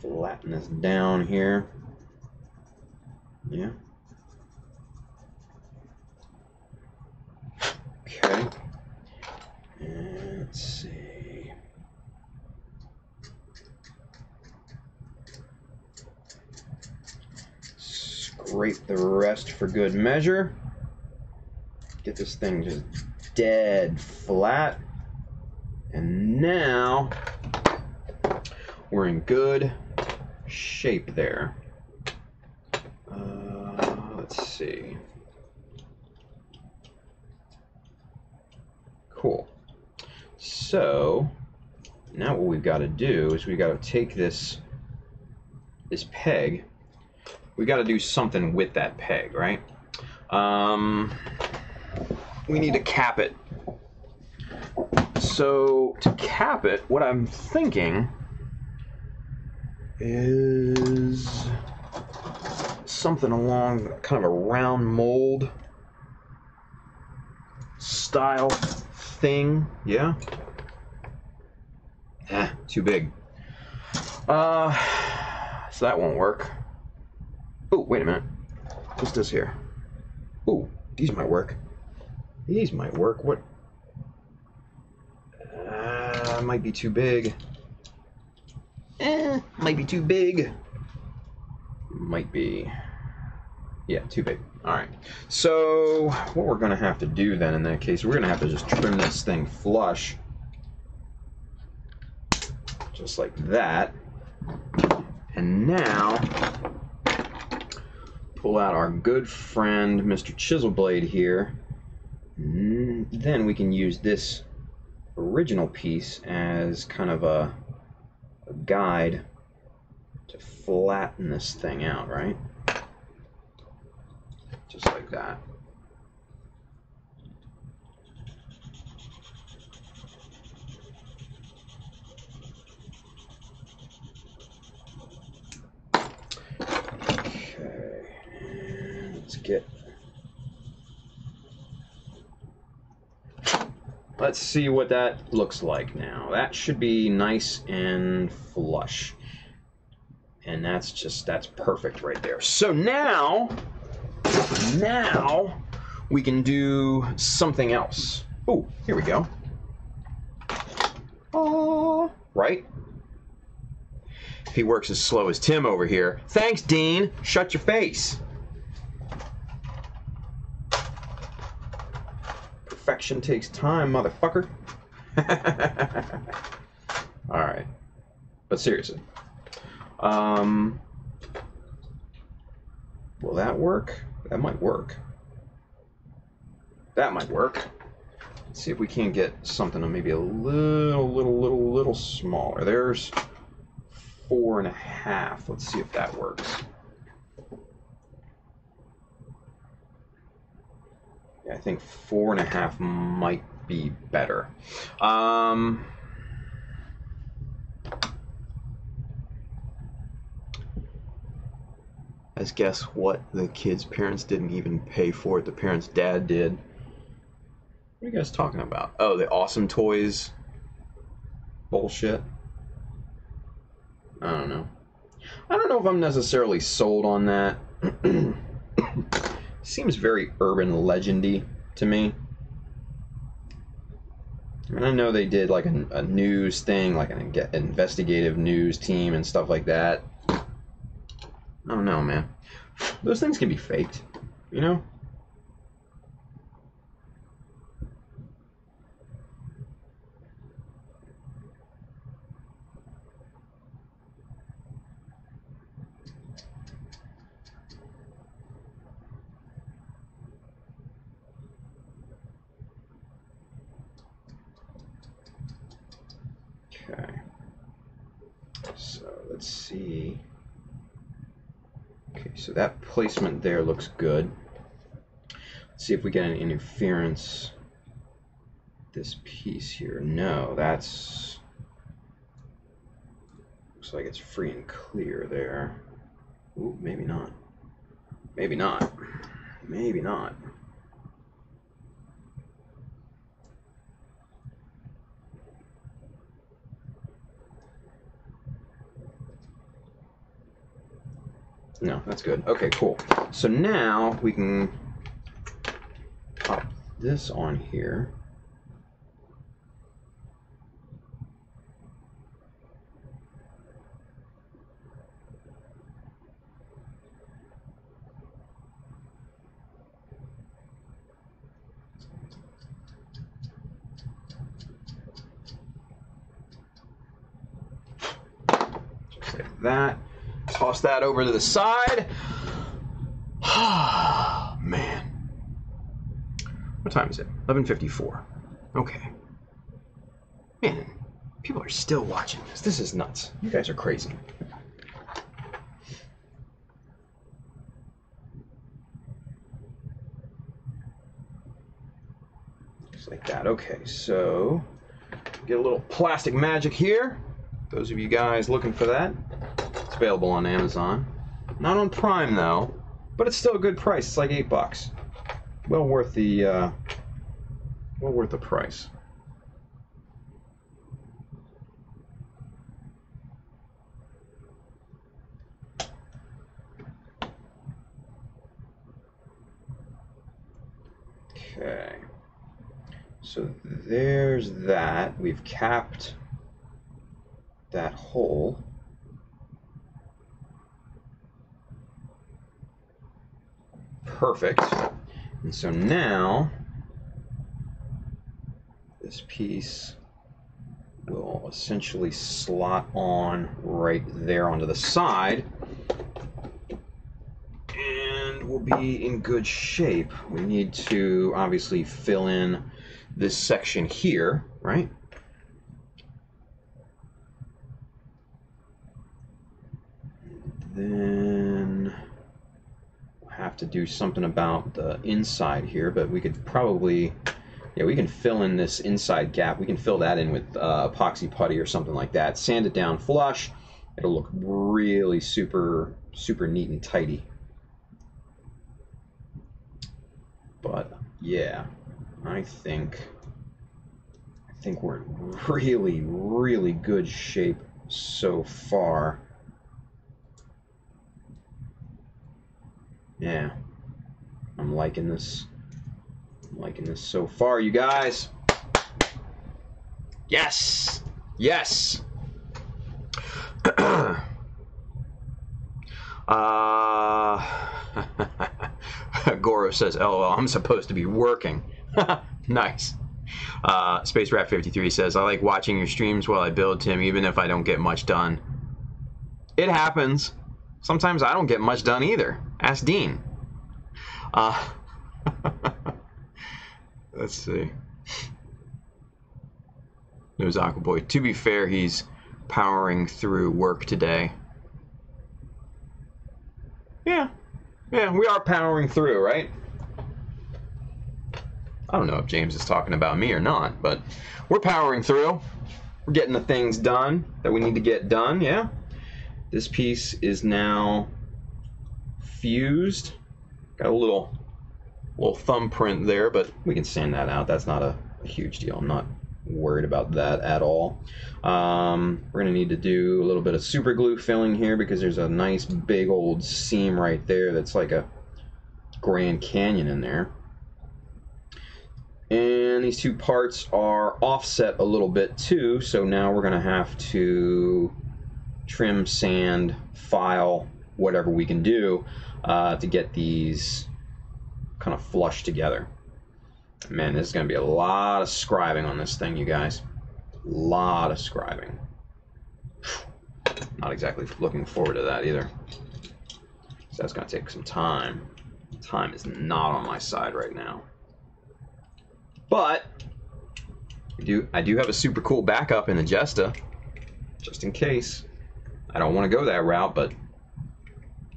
flatten this down here. Yeah. Okay. And let's see. Scrape the rest for good measure. Get this thing just dead flat. And now we're in good shape there. Let's see. Cool. So now what we've got to do is we've got to take this peg. We got to do something with that peg, right? We need to cap it. So to cap it, what I'm thinking is something along kind of a round mold style thing, yeah? Too big. So that won't work. Oh, wait a minute. What's this here? Oh, these might work. These might work. What? Might be too big. Might be too big. Might be. Yeah, too big. Alright. So, what we're going to have to do then in that case, we're going to have to just trim this thing flush. Just like that. And now, pull out our good friend, Mr. Chiselblade here. Then we can use this original piece as kind of a guide to flatten this thing out, right? Just like that. Okay, let's get. Let's see what that looks like now. That should be nice and flush. And that's perfect right there. So now we can do something else. Oh, here we go. Oh, right? If he works as slow as Tim over here. Thanks, Dean. Shut your face. Perfection takes time, motherfucker. Alright. But seriously. Will that work? That might work. That might work. Let's see if we can't get something maybe a little smaller. There's 4.5. Let's see if that works. Yeah, I think 4.5 might be better. As guess what? The kid's parents didn't even pay for it. The parents' dad did. What are you guys talking about? Oh, the Awesome Toys bullshit. I don't know. I don't know if I'm necessarily sold on that. Seems very urban legendy to me. I mean, I know they did like a news thing, like an investigative news team and stuff like that. I don't know, man. Those things can be faked, you know? Okay. So let's see. Okay, so that placement there looks good. Let's see if we get any interference. This piece here. No, that's... looks like it's free and clear there. Ooh, maybe not. Maybe not. Maybe not. No, that's good. Okay, cool. So now we can pop this on here. Just like that. Toss that over to the side. Man. What time is it? 11:54. Okay. Man, people are still watching this. This is nuts. You guys are crazy. Just like that. Okay, so get a little plastic magic here. Those of you guys looking for that. It's available on Amazon. Not on Prime though, but it's still a good price. It's like $8. Well worth the price. Okay. So there's that. We've capped that hole. Perfect. And so now this piece will essentially slot on right there onto the side, and we'll be in good shape. We need to obviously fill in this section here, right? Then we'll have to do something about the inside here, but we could probably, yeah, we can fill in this inside gap. We can fill that in with epoxy putty or something like that. Sand it down flush. It'll look really super neat and tidy. But yeah, I think we're in really good shape so far. Yeah, I'm liking this. I'm liking this so far, you guys. Yes, yes. Goro says, "LOL, I'm supposed to be working." Nice. Space Rat 53 says, "I like watching your streams while I build, Tim, even if I don't get much done." It happens. Sometimes I don't get much done either. Ask Dean. Let's see. No, Zaku boy. To be fair, he's powering through work today. Yeah, we are powering through, right? I don't know if James is talking about me or not, but we're powering through. We're getting the things done that we need to get done, yeah? This piece is now fused. Got a little thumbprint there, but we can sand that out. That's not a huge deal. I'm not worried about that at all. We're gonna need to do a little bit of super glue filling here because there's a nice big old seam right there that's like a Grand Canyon in there. And these two parts are offset a little bit too, so now we're gonna have to trim, sand, file, whatever we can do to get these kind of flush together. Man, this is going to be a lot of scribing on this thing, you guys. A lot of scribing. Not exactly looking forward to that either. So that's going to take some time. Time is not on my side right now. But I do have a super cool backup in the Jesta, just in case. I don't want to go that route, but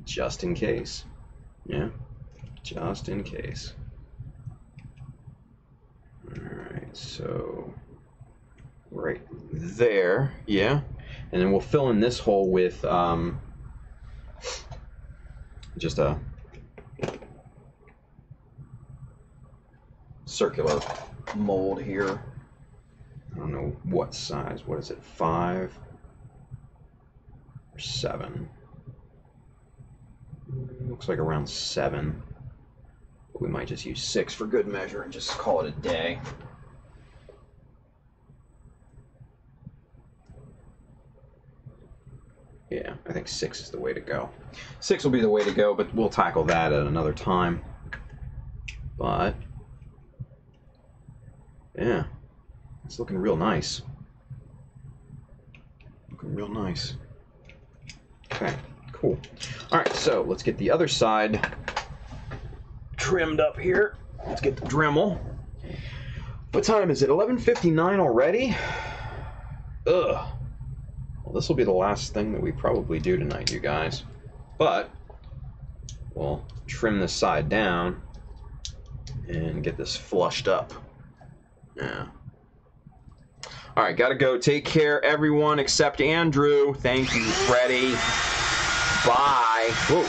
just in case. Yeah, just in case. Alright, so right there, yeah. And then we'll fill in this hole with just a circular mold here. I don't know what size. What is it, 5 or 7? Looks like around 7. But we might just use 6 for good measure and just call it a day. Yeah, I think 6 is the way to go. 6 will be the way to go, but we'll tackle that at another time. But yeah, it's looking real nice. Looking real nice. Okay, cool. All right, so let's get the other side trimmed up here. Let's get the Dremel. What time is it? 11:59 already? Ugh. Well, this will be the last thing that we probably do tonight, you guys. But we'll trim this side down and get this flushed up. Yeah. All right, gotta go. Take care, everyone, except Andrew. Thank you, Freddie. Bye. Whoa.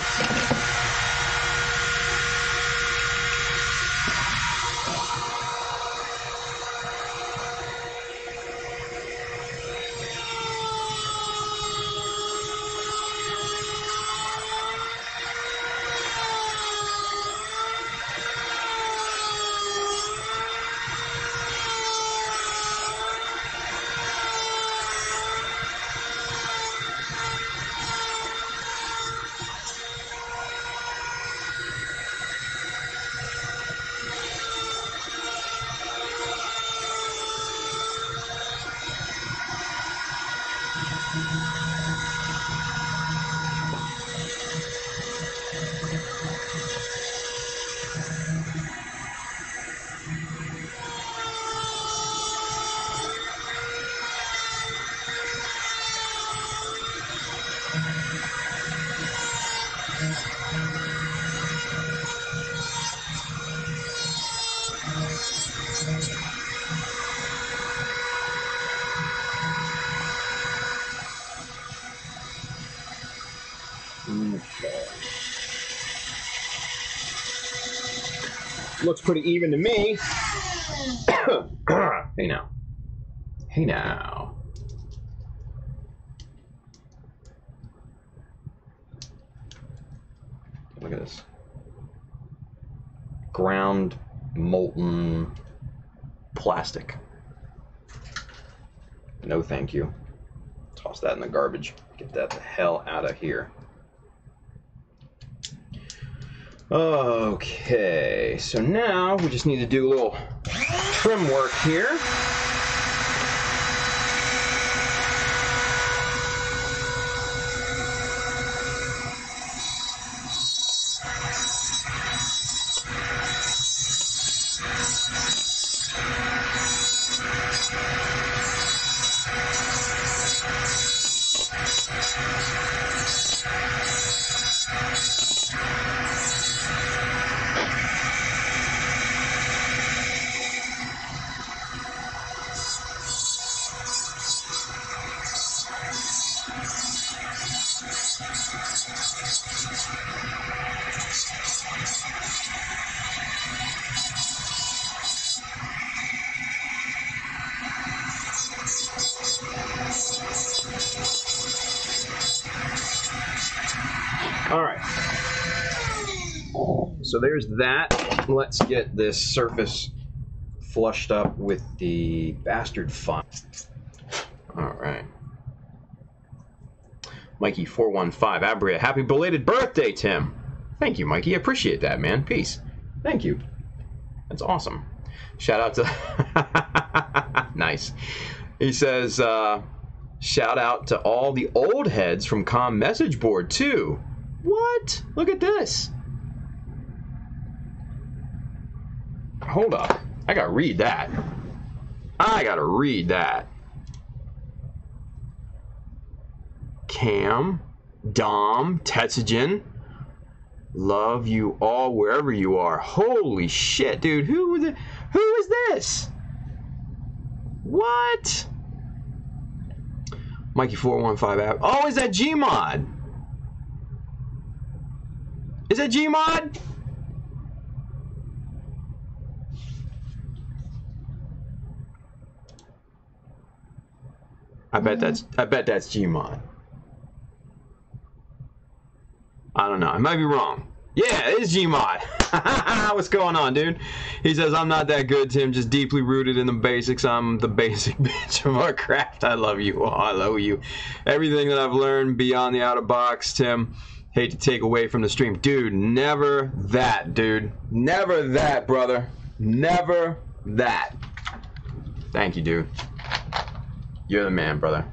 Looks pretty even to me. Hey now. Hey now. Look at this. Ground molten plastic. No thank you. Toss that in the garbage. Get that the hell out of here. Okay, so now we just need to do a little trim work here. So there's that. Let's get this surface flushed up with the bastard font. All right. Mikey415, Abria, happy belated birthday, Tim. Thank you, Mikey. I appreciate that, man. Peace. Thank you. That's awesome. Shout out to... Nice. He says, shout out to all the old heads from Com Message Board, too. What? Look at this. Hold up. I gotta read that. I gotta read that. Cam, Dom, Tetsugen, love you all wherever you are. Holy shit, dude. Who is this? What? Mikey415 app. Oh, is that Gmod? Is that Gmod? I bet that's Gmod. I don't know. I might be wrong. Yeah, it is Gmod. What's going on, dude? He says, I'm not that good, Tim. Just deeply rooted in the basics. I'm the basic bitch of our craft. I love you all. I love you. Everything that I've learned beyond the outer box, Tim. Hate to take away from the stream. Dude, never that, dude. Never that, brother. Never that. Thank you, dude. You're the man, brother.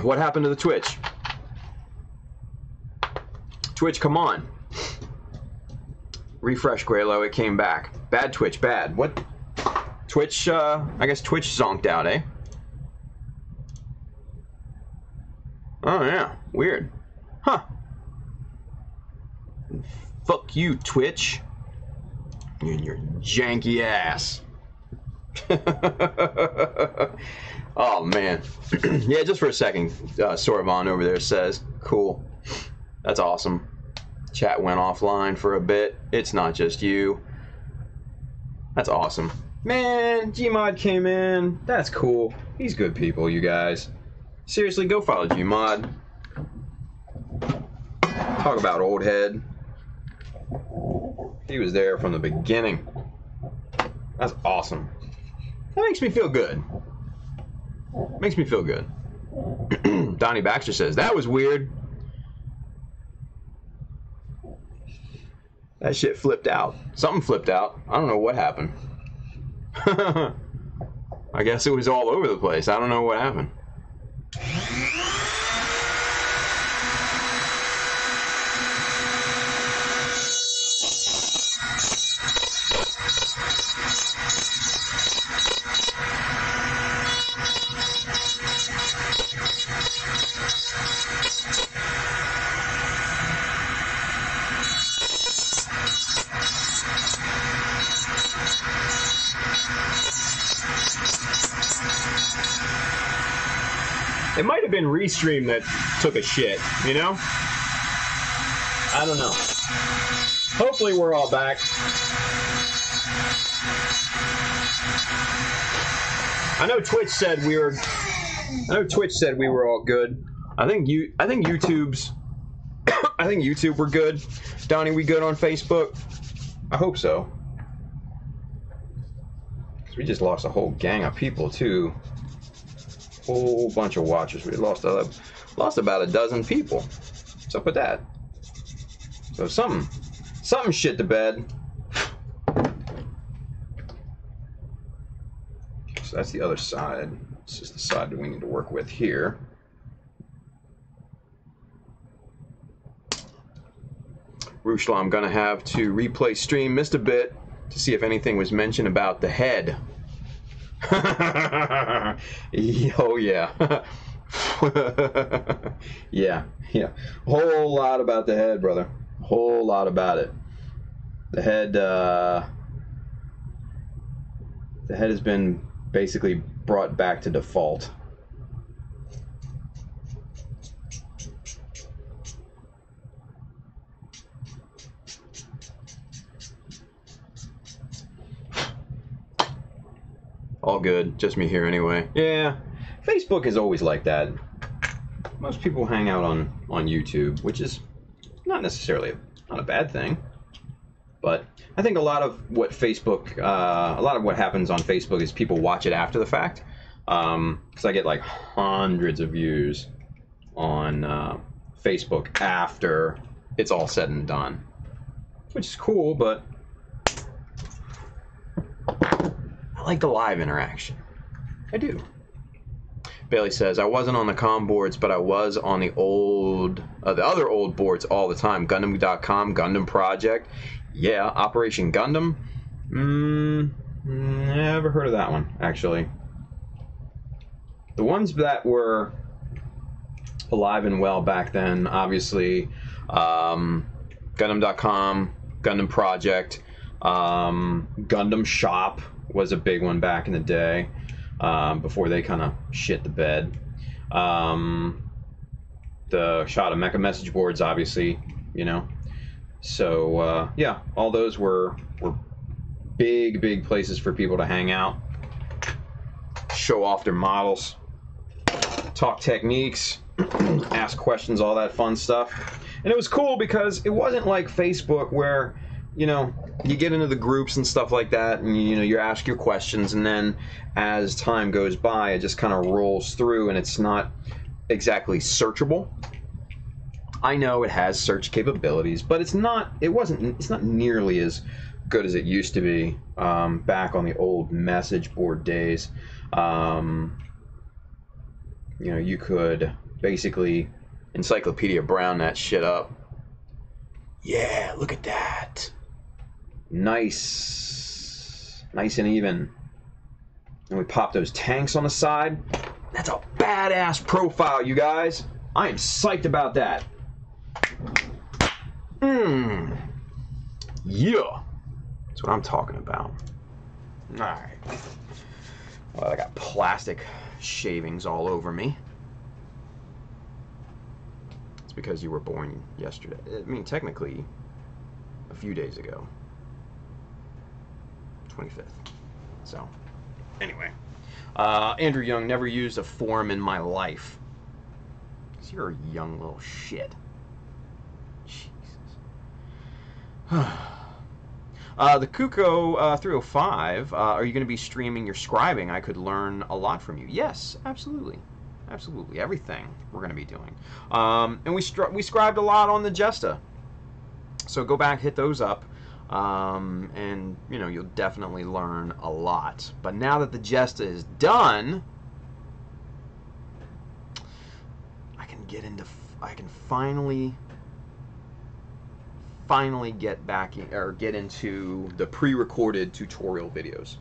What happened to the Twitch? Twitch, come on. Refresh, Graylo. It came back. Bad Twitch, bad. What? Twitch, I guess Twitch zonked out, eh? Oh, yeah. Weird. Huh. Fuck you, Twitch. You and your janky ass. Oh man. Yeah, just for a second, Sorvon over there says, cool. That's awesome. Chat went offline for a bit. It's not just you. That's awesome. Man, Gmod came in. That's cool. He's good people, you guys. Seriously, go follow Gmod. Talk about old head. He was there from the beginning. That's awesome. That makes me feel good. Makes me feel good. Donnie Baxter says, that was weird. That shit flipped out. Something flipped out. I don't know what happened. I guess it was all over the place. I don't know what happened. It might have been Restream that took a shit, you know? I don't know. Hopefully we're all back. I know Twitch said we were all good. I think YouTube's I think YouTube we're good. Donnie, we good on Facebook? I hope so. Cuz we just lost a whole gang of people too. Whole bunch of watchers. We lost about a dozen people. What's up with that? So something shit the bed. So that's the other side. This is the side that we need to work with here. Rushla, I'm gonna have to replay stream. Missed a bit to see if anything was mentioned about the head. Oh yeah. yeah. Whole lot about the head, brother. Whole lot about it. The head has been basically brought back to default. All good, just me here anyway. Yeah, Facebook is always like that. Most people hang out on YouTube, which is not necessarily not a bad thing. But I think a lot of what happens on Facebook is people watch it after the fact. Because I get like hundreds of views on Facebook after it's all said and done, which is cool. But I like the live interaction. I do. Bailey says, I wasn't on the comm boards, but I was on the other old boards all the time. Gundam.com, Gundam Project. Yeah, Operation Gundam. Never heard of that one, actually. The ones that were alive and well back then, obviously, Gundam.com, Gundam Project, Gundam Shop was a big one back in the day, before they kind of shit the bed. The shot of Mecha message boards, obviously, you know. So yeah, all those were big places for people to hang out, show off their models, talk techniques, ask questions, all that fun stuff. And it was cool because it wasn't like Facebook where, you know, you get into the groups and stuff like that, and you ask your questions, and then as time goes by, it just kind of rolls through, and it's not exactly searchable. I know it has search capabilities, but it's not nearly as good as it used to be back on the old message board days. You know, you could basically Encyclopedia Brown that shit up. Yeah, look at that. Nice and even. And we pop those tanks on the side. That's a badass profile, you guys. I am psyched about that. Yeah. That's what I'm talking about. Alright. Well, I got plastic shavings all over me. It's because you were born yesterday. I mean, technically, a few days ago. 25th. So, anyway. Andrew Young, never used a forum in my life. Because you're a young little shit. Jesus. The Kuko 305, are you going to be streaming your scribing? I could learn a lot from you. Yes, absolutely. Absolutely. Everything we're going to be doing. And we scribed a lot on the Gesta. So go back, hit those up. And, you know, you'll definitely learn a lot. But now that the Gesta is done, I can finally get back in, or get into the pre-recorded tutorial videos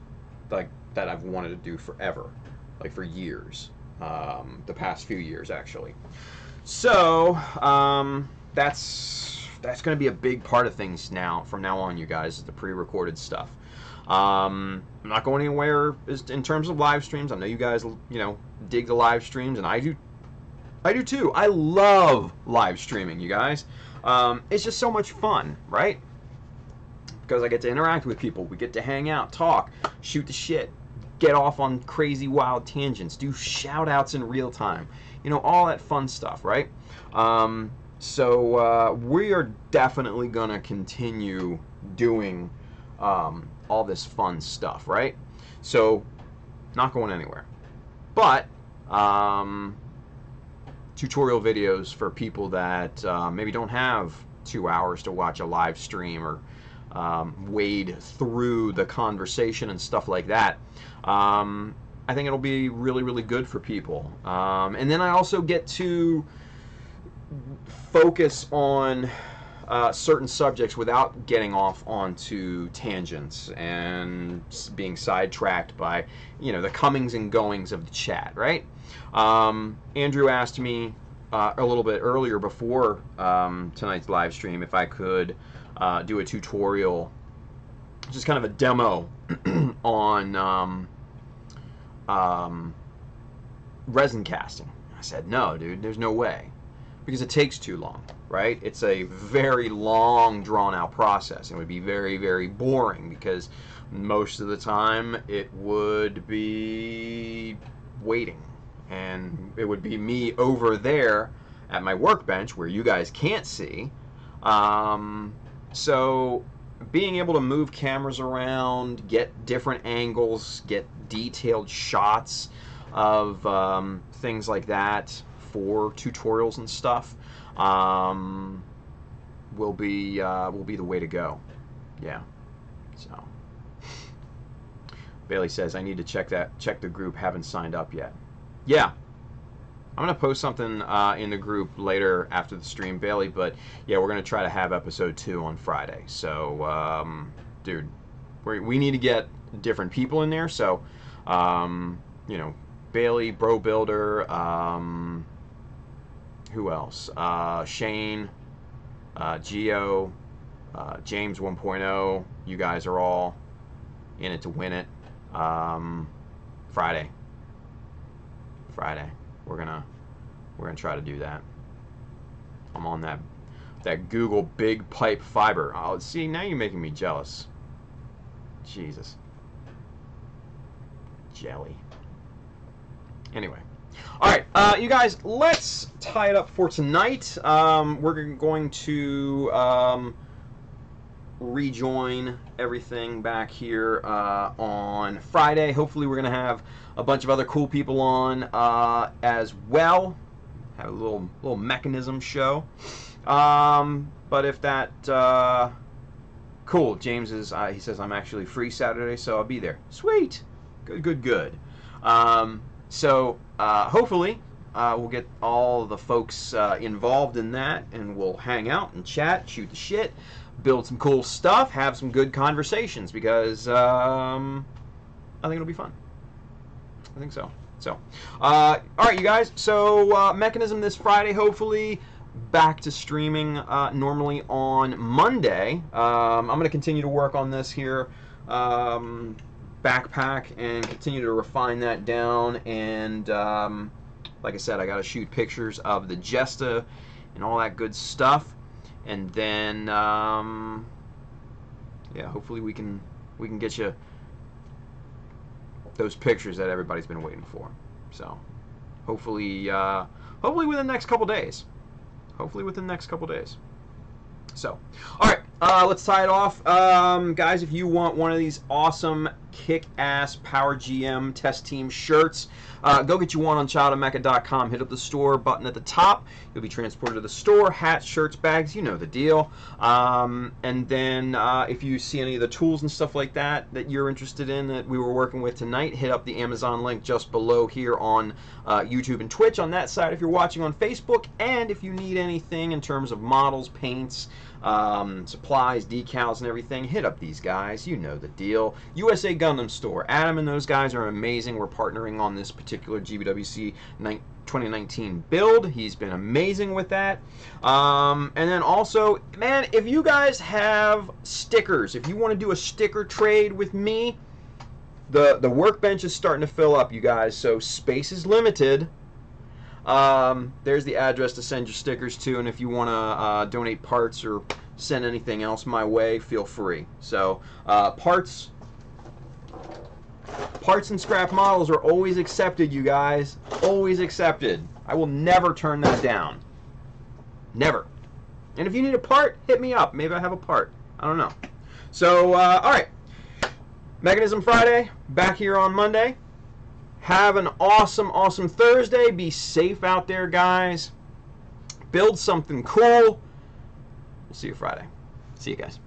like that I've wanted to do forever, like for years, the past few years actually. So that's going to be a big part of things now from now on, you guys, is the pre-recorded stuff. I'm not going anywhere in terms of live streams. I know you guys, you know, dig the live streams, and I do I do too. I love live streaming, you guys. It's just so much fun, right? Because I get to interact with people. We get to hang out, talk, shoot the shit, get off on crazy wild tangents, do shout outs in real time. You know, all that fun stuff, right? So we are definitely going to continue doing all this fun stuff, right? So, not going anywhere. But, tutorial videos for people that maybe don't have 2 hours to watch a live stream or wade through the conversation and stuff like that. I think it'll be really, really good for people. And then I also get to focus on certain subjects without getting off onto tangents and being sidetracked by, you know, the comings and goings of the chat, right? Andrew asked me a little bit earlier before tonight's live stream if I could do a tutorial, just kind of a demo on resin casting. I said, no, dude, there's no way, because it takes too long, right? It's a very long, drawn-out process. It would be very, very boring, because most of the time it would be waiting, and it would be me over there at my workbench where you guys can't see. So being able to move cameras around, get different angles, get detailed shots of things like that for tutorials and stuff will be the way to go. Yeah. So Bailey says I need to check the group. Haven't signed up yet. Yeah. I'm going to post something in the group later after the stream, Bailey, but yeah, we're going to try to have episode 2 on Friday. So, dude, we need to get different people in there. So, you know, Bailey, Bro Builder, who else? Shane, Geo, James 1.0. You guys are all in it to win it. Friday. We're gonna try to do that. I'm on that Google Big Pipe Fiber. Oh, see, now you're making me jealous. Jesus. Jelly. Anyway. All right, you guys, let's tie it up for tonight. We're going to rejoin everything back here on Friday. Hopefully we're going to have a bunch of other cool people on as well. Have a little mechanism show. But if that... cool, James is... he says, I'm actually free Saturday, so I'll be there. Sweet! Good. So hopefully we'll get all the folks involved in that, and we'll hang out and chat, shoot the shit, build some cool stuff, have some good conversations, because I think it'll be fun. I think so. All right, you guys. So Mechanism this Friday, hopefully. Back to streaming normally on Monday. I'm going to continue to work on this here backpack and continue to refine that down. And like I said, I got to shoot pictures of the Jesta and all that good stuff. And then, yeah, hopefully we can get you those pictures that everybody's been waiting for. So, hopefully within the next couple days. So, all right, let's tie it off. Guys, if you want one of these awesome kick-ass Power GM test team shirts, go get you one on childofmecha.com. Hit up the store button at the top. You'll be transported to the store. Hats, shirts, bags, you know the deal. And then if you see any of the tools and stuff like that you're interested in that we were working with tonight, hit up the Amazon link just below here on YouTube and Twitch on that side if you're watching on Facebook. And if you need anything in terms of models, paints, supplies, decals, and everything, hit up these guys. You know the deal. USA Gundam Store. Adam and those guys are amazing. We're partnering on this particular GBWC 2019 build. He's been amazing with that. And then also, man, if you guys have stickers, if you want to do a sticker trade with me, the workbench is starting to fill up, you guys, so space is limited. There's the address to send your stickers to, and if you want to donate parts or send anything else my way, feel free. So parts and scrap models are always accepted, you guys. Always accepted. I will never turn that down. Never. And if you need a part, hit me up. Maybe I have a part. I don't know. So, all right. Mechanism Friday, back here on Monday. Have an awesome, awesome Thursday. Be safe out there, guys. Build something cool. We'll see you Friday. See you guys.